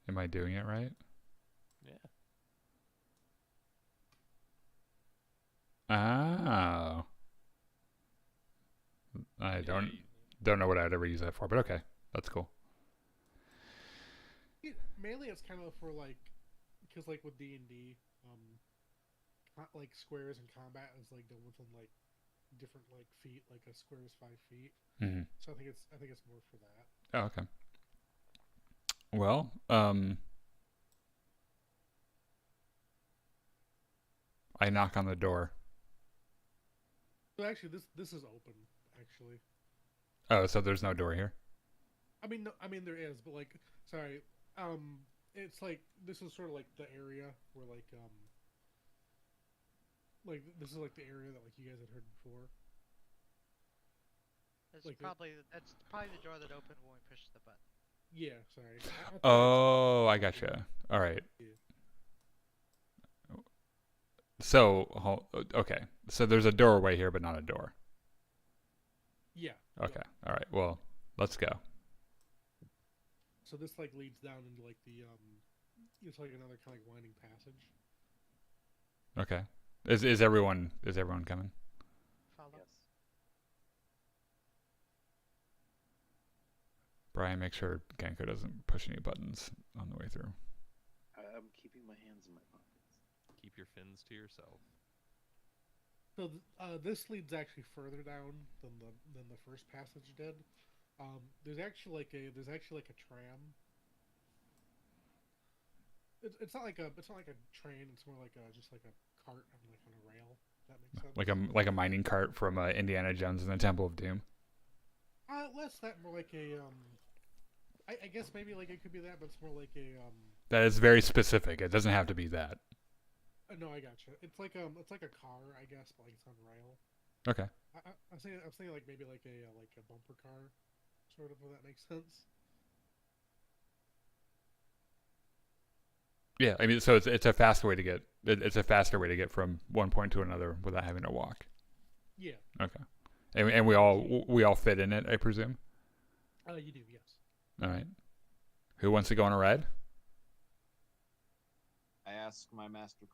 Am I doing it right? Yeah. Oh. I don't know what I'd ever use that for, but okay. That's cool. Mainly it's kind of for like, because like with D&D, like squares in combat is like done within like different like feet. Like a square is 5 feet. Mm-hmm. So I think it's more for that. Oh, okay. Well, I knock on the door. So actually, this is open. Actually, Oh, so there's no door here? I mean, no, I mean there is, but like, sorry, it's like this is sort of like the area where like like this is like the area that like you guys had heard before. That's Like probably the door that opened when we pushed the button. yeah, sorry. I thought Oh, I gotcha. All right. Yeah. So, okay. So there's a doorway here, but not a door. Yeah. Okay. All right. Well, let's go. So this like leads down into like the it's like another kind of like winding passage. Okay. Is everyone coming? Follow. Yes. Brian, make sure Ganko doesn't push any buttons on the way through. I'm keeping my hands in my pockets. Keep your fins to yourself. So this leads actually further down than the first passage did. There's actually like a tram. It's not like a train. It's more like just like a cart on a rail. If that makes sense. Like a mining cart from Indiana Jones and the Temple of Doom. Less that, more like a I guess maybe like it could be that, but it's more like a That is very specific. It doesn't have to be that. No, I gotcha. It's like a car, I guess, but like it's on rail. Okay. I'm saying like maybe like a bumper car, sort of. If that makes sense. Yeah, I mean, so it's a faster way to get it's a faster way to get from one point to another without having to walk. Yeah. Okay. And we all fit in it, I presume. You do, yes. All right. Who wants to go on a ride? I ask my master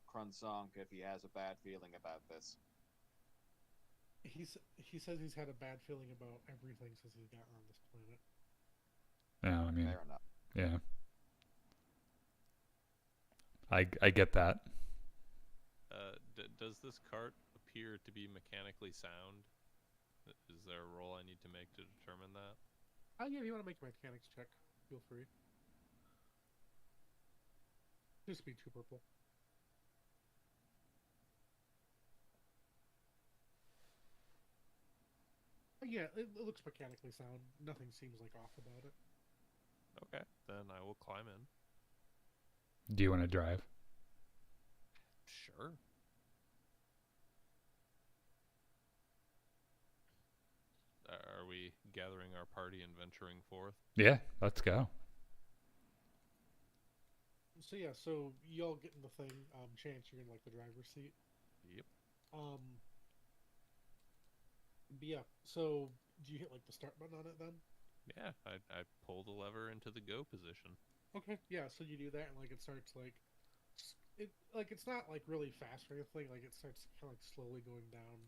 Krunzonk if he has a bad feeling about this. He says he's had a bad feeling about everything since he's gotten on this planet. No, I mean, Fair enough. yeah. I get that. Does this cart appear to be mechanically sound? Is there a roll I need to make to determine that? Oh yeah, if you want to make a mechanics check, feel free. Just be 2 purple. Yeah, it looks mechanically sound. Nothing seems like off about it. Okay, then I will climb in. Do you want to drive? Sure. Are we gathering our party and venturing forth? Yeah, let's go. So yeah, so y'all get in the thing. Chance, you're in like the driver's seat. Yep. But yeah, so do you hit like the start button on it then? Yeah, I pull the lever into the go position. Okay, yeah, so you do that and like it starts like it's not like really fast or anything. Like it starts kind of like slowly going down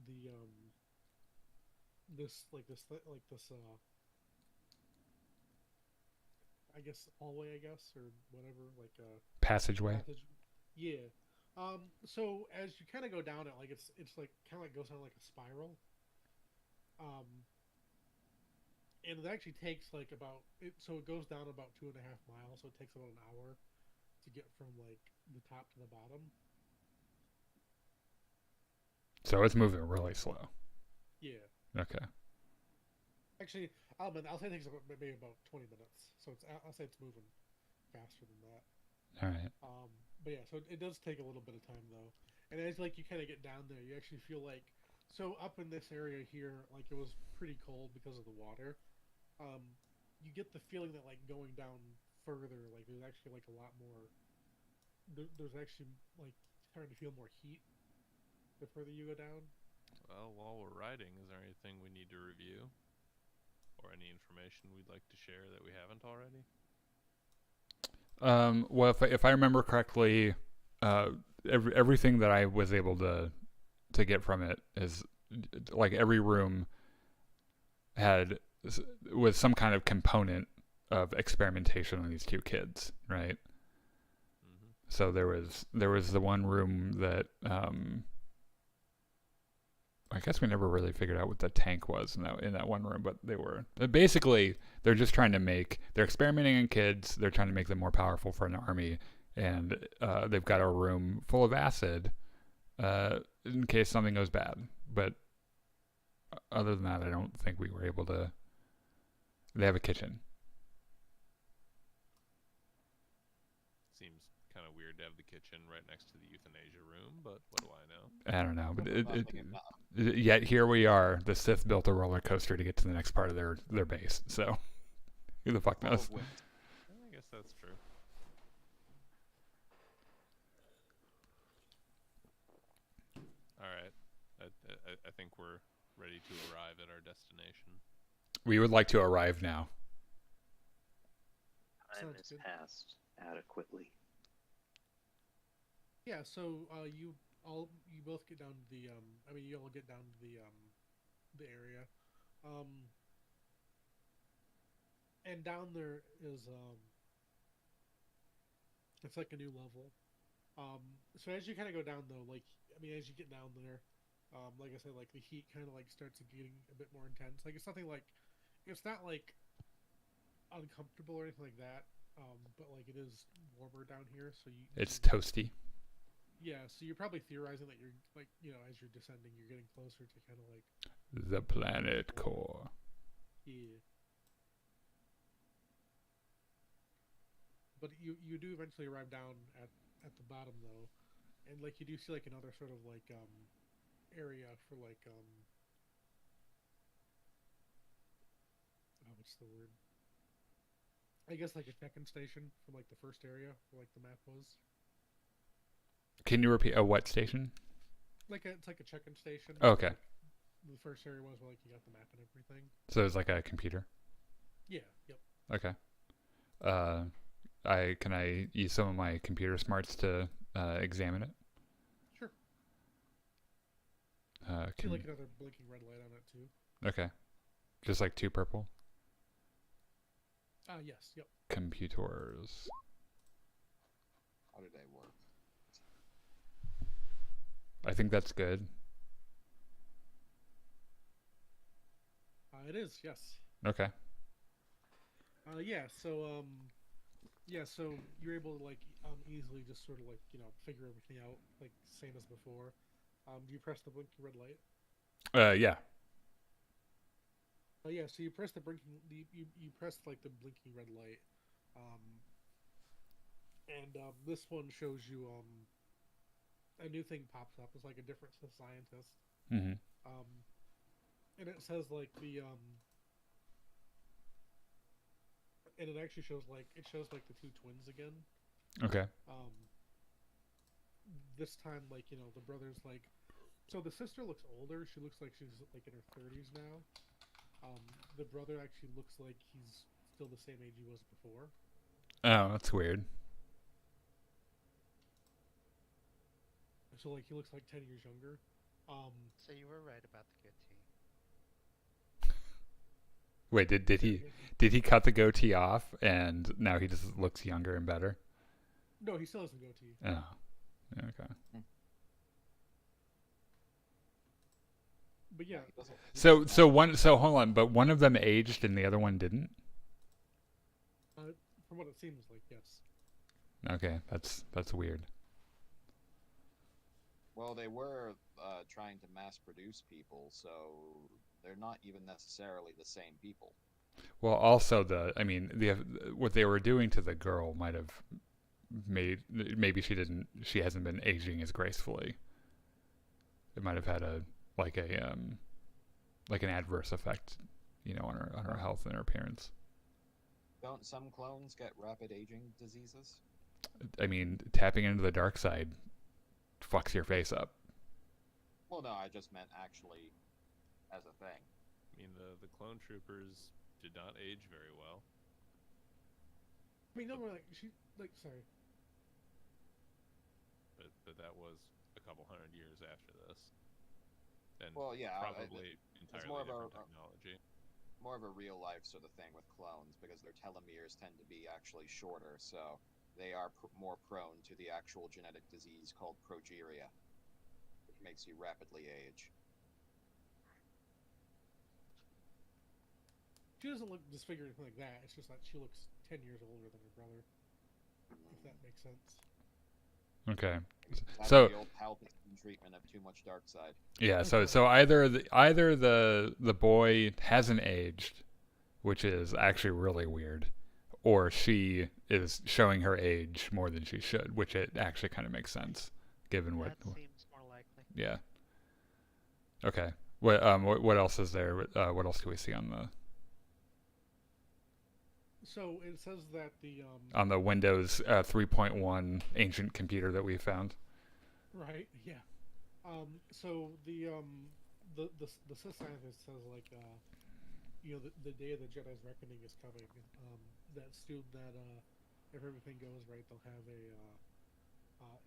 the this I guess hallway, I guess, or whatever, like Passageway. Yeah. So as you kind of go down it, like it's like kind of like goes down like a spiral. And it actually takes like about it. So it goes down about 2.5 miles. So it takes about an hour to get from like the top to the bottom. So it's moving really slow. Yeah. Okay. Actually, I'll say it takes maybe about 20 minutes. So I'll say it's moving faster than that. All right. But yeah, so it does take a little bit of time though. And as like you kind of get down there, you actually feel like so up in this area here, like it was pretty cold because of the water. You get the feeling that like going down further, like there's actually like a lot more. There's actually like starting to feel more heat the further you go down. Well, while we're riding, is there anything we need to review? Or any information we'd like to share that we haven't already? Well, if I remember correctly, everything that I was able to get from it is like every room was some kind of component of experimentation on these 2 kids, right? Mm-hmm. So there was the one room that I guess we never really figured out what the tank was in that one room, but they're just trying to they're experimenting on kids. They're trying to make them more powerful for an army, and they've got a room full of acid in case something goes bad. But other than that, I don't think we were able to. They have a kitchen. Seems kind of weird weird to have the kitchen right next to the euthanasia room, but what do I know? I don't know, but Nothing enough. yet here we are. The Sith built a roller coaster to get to the next part of their base. So who the fuck Full knows? of wind. I guess that's true. All right, I think we're ready to arrive at our destination. We would like to arrive now. Time Sounds has good. passed adequately. Yeah, so you both get down to the you all get down to the area. And down there is it's like a new level. So as you kind of go down though, as you get down there, like I said, like the heat kind of like starts getting a bit more intense. Like it's not like uncomfortable or anything like that. But like it is warmer down here, so It's toasty. yeah. So you're probably theorizing that you're like as you're descending, you're getting closer to kind of like The planet core. yeah. But you do eventually arrive down at the bottom though, and like you do see like another sort of like area for like what's the word? I guess like a check-in station from like the first area where like the map was. Can you repeat a what station? It's like a check-in station. Oh, okay. The first area was where like you got the map and everything. So it's like a computer. Yeah. Yep. Okay. Can I use some of my computer smarts to examine it? Sure. See Can, like another blinking red light on it too. okay. Just like two purple Yes. Yep. computers. How do they work? I think that's good. It is. Yes. Okay. Yeah. So so you're able to like easily just sort of like figure everything out like same as before. Do you press the blinking red light? Yeah. Yeah. So you press you press like the blinking red light, and this one shows you a new thing pops up. It's like a different scientist, Mm-hmm. and it says like and it actually shows like the two twins again. Okay. This time like the brother's like, so the sister looks older. She looks like she's like in her 30s now. The brother actually looks like he's still the same age he was before. Oh, that's weird. So like he looks like 10 years younger. So you were right about the goatee. Wait, did he cut the goatee off and now he just looks younger and better? No, he still has a goatee. Oh. Okay. But yeah, He doesn't- So hold on, but one of them aged and the other one didn't? from what it seems like, yes. Okay, that's weird. Well, they were trying to mass produce people, so they're not even necessarily the same people. Well, also what they were doing to the girl might have maybe she hasn't been aging as gracefully. It might have had an adverse effect, on her health and her appearance. Don't some clones get rapid aging diseases? I mean, tapping into the dark side fucks your face up. Well, no, I just meant actually as a thing. I mean, the clone troopers did not age very well. I mean, no, sorry. But that was a couple hundred years after this. And Well, yeah, probably entirely more of different a- technology. More of a real life sort of thing with clones because their telomeres tend to be actually shorter, so they are more prone to the actual genetic disease called progeria, which makes you rapidly age. She doesn't look disfigured or anything like that. It's just that she looks 10 years older than her brother, if that makes sense. Okay. That's So- the old Palpatine treatment of too much dark side. Yeah, so either the boy hasn't aged, which is actually really weird, or she is showing her age more than she should, which it actually kind of makes sense given what. That seems more likely. Yeah. Okay. What else is there? What else do we see on So it says that the Windows 3.1 ancient computer that we found? right, yeah. So the Sith scientist says like the day of the Jedi's reckoning is coming. That if everything goes right, they'll have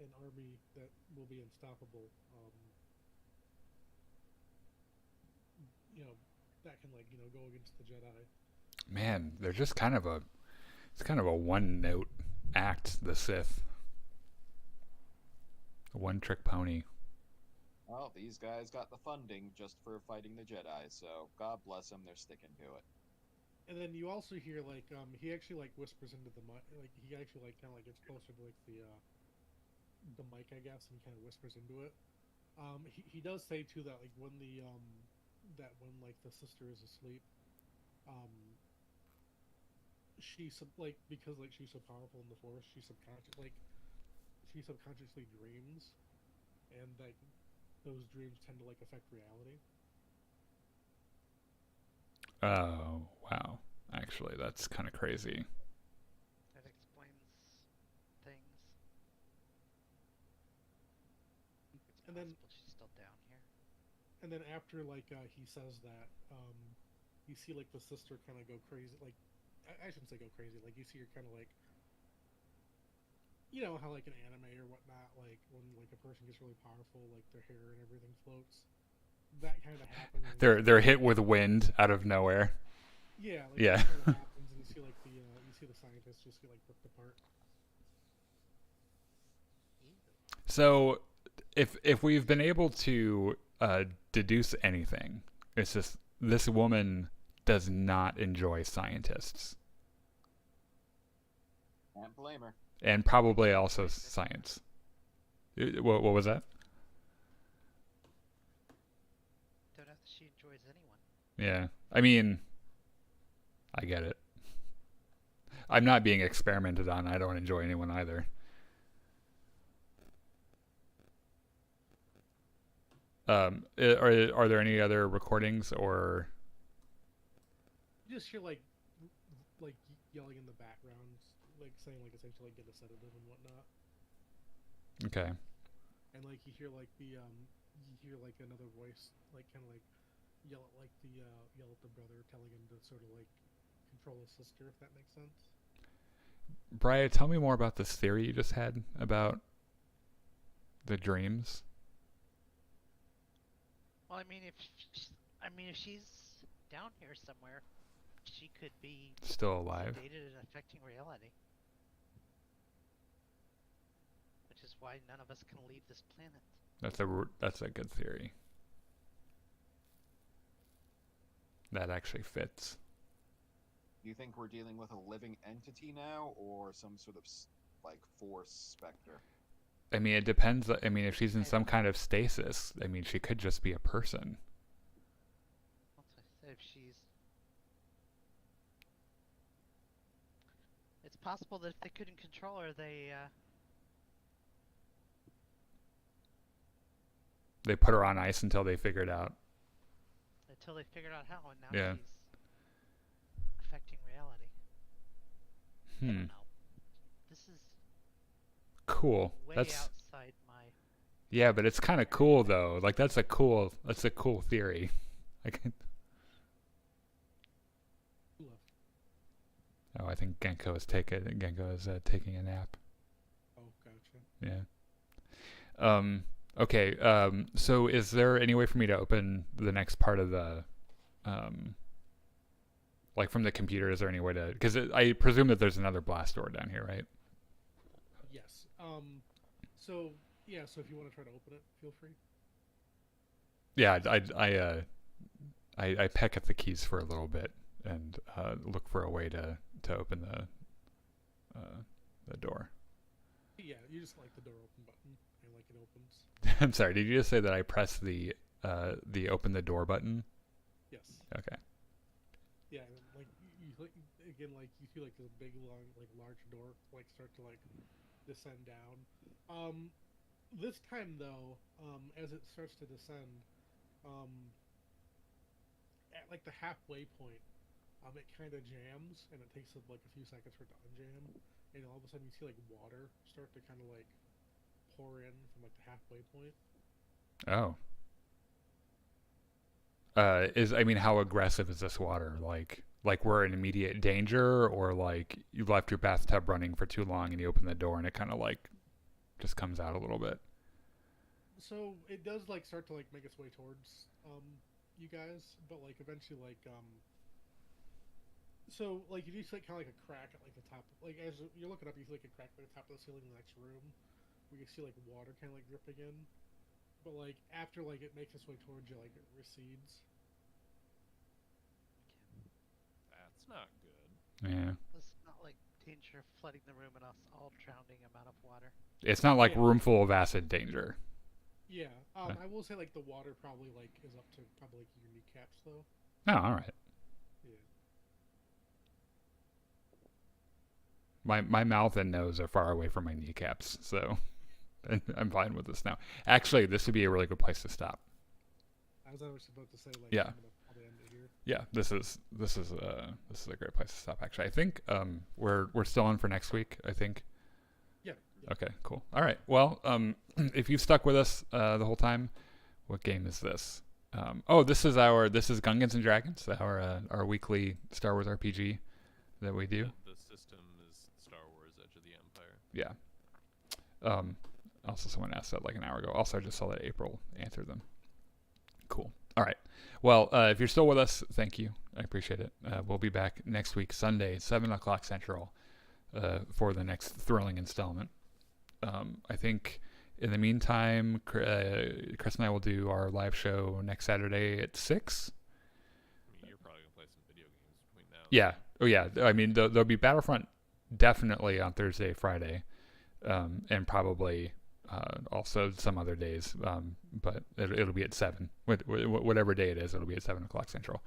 an army that will be unstoppable. That can go against the Jedi. Man, they're just kind of a one note act, the Sith. A one trick pony. Well, these guys got the funding just for fighting the Jedi, so God bless them, they're sticking to it. And then you also hear he actually whispers into the mic, he actually kind of gets closer to the mic, I guess, and kind of whispers into it. He does say too that when the sister is asleep, she's because she's so powerful in the Force, she subconsciously dreams, and those dreams tend to affect reality. Oh, wow. Actually, that's kind of crazy. That explains things. It's And then- possible she's still down here. And then after he says that, you see the sister kind of go crazy. I shouldn't say go crazy. You see her kind of how an anime or whatnot, when a person gets really powerful, their hair and everything floats. That kind of happens. They're hit with wind out of nowhere. Yeah. Yeah. That kind of happens, and you see the scientists just get ripped apart. So, if we've been able to deduce anything, it's just this woman does not enjoy scientists, Can't blame her. and probably also science. What was that? Don't know if she enjoys anyone. Yeah, I mean, I get it. I'm not being experimented on. I don't enjoy anyone either. Are there any other recordings or? You just hear yelling in the background, saying essentially get a sedative and whatnot. Okay. And you hear another voice kind of yell at the brother, telling him to sort of control his sister, if that makes sense. Brian, tell me more about this theory you just had about the dreams. Well, I mean, if she's down here somewhere, she could be Still alive. sedated and affecting reality. Which is why none of us can leave this planet. That's a good theory. That actually fits. Do you think we're dealing with a living entity now, or some sort of force specter? I mean, it depends. I mean, if she's in some kind of stasis, I mean, she could just be a person. Once I said if she's... It's possible that if they couldn't control her, they put her on ice until they figured out. figured out how, and now Yeah. she's affecting reality. I don't know. This is Cool. way That's outside my... yeah, but it's kind of cool though. That's a cool theory. Oh, I think Genko is taking a nap. Oh, gotcha. Yeah. Okay. So is there any way for me to open the next part of the, from the computer? Is there any way to? Because I presume that there's another blast door down here, right? Yes. So if you want to try to open it, feel free. Yeah. I peck at the keys for a little bit and look for a way to open the door. Yeah, you just the door open button, and it opens. I'm sorry. Did you just say that I press the open the door button? Yes. Okay. Yeah, again, like you see like this big, long, like large door like start to like descend down. This time though, as it starts to descend, um, at like the halfway point, it kind of jams, and it takes like a few seconds for it to unjam, and all of a sudden you see like water start to kind of like pour in from like the halfway point. Oh. I mean, how aggressive is this water? Like we're in immediate danger, or like you left your bathtub running for too long and you open the door and it kind of like just comes out a little bit. So it does like start to like make its way towards you guys, but like eventually so like you see like kind of like a crack at like the top, like as you're looking up you see like a crack at the top of the ceiling in the next room where you see like water kind of like dripping in, but like after like it makes its way towards you, like it recedes. That's not good. Yeah. It's not like danger flooding the room and us all drowning amount of water. It's not like Yeah. room full of acid danger. Yeah, I will say like the water probably like is up to probably like your kneecaps though. Oh, all right. Yeah. My mouth and nose are far away from my kneecaps, so I'm fine with this now. Actually, this would be a really good place to stop. I was about to say like Yeah. I'm gonna probably end it here. Yeah, this is a great place to stop. Actually, I think we're still on for next week. I think. Yeah. Okay, cool. All right. Well, if you've stuck with us the whole time, what game is this? This is Gungans and Dragons, our weekly Star Wars RPG that we do. The system is Star Wars: Edge of the Empire. Yeah. Also, someone asked that like an hour ago. Also, I just saw that April answered them. Cool. All right. Well, if you're still with us, thank you. I appreciate it. We'll be back next week, Sunday, 7 o'clock Central, for the next thrilling installment. I think in the meantime, Chris and I will do our live show next Saturday at 6. I mean, you're probably gonna play some video games between now. Yeah. Oh, yeah. I mean, there'll be Battlefront definitely on Thursday, Friday, and probably also some other days. But it'll be at 7. Whatever day it is, it'll be at 7 o'clock Central.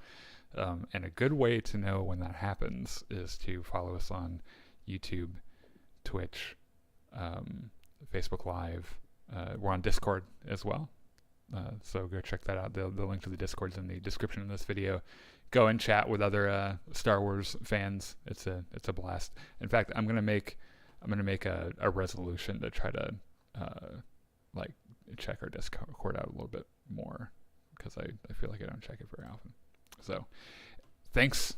And a good way to know when that happens is to follow us on YouTube, Twitch, Facebook Live. We're on Discord as well. So go check that out. The link to the Discord's in the description of this video. Go and chat with other Star Wars fans. It's a blast. In fact, I'm gonna make a resolution to try to like check our Discord out a little bit more, because I feel like I don't check it very often. So thanks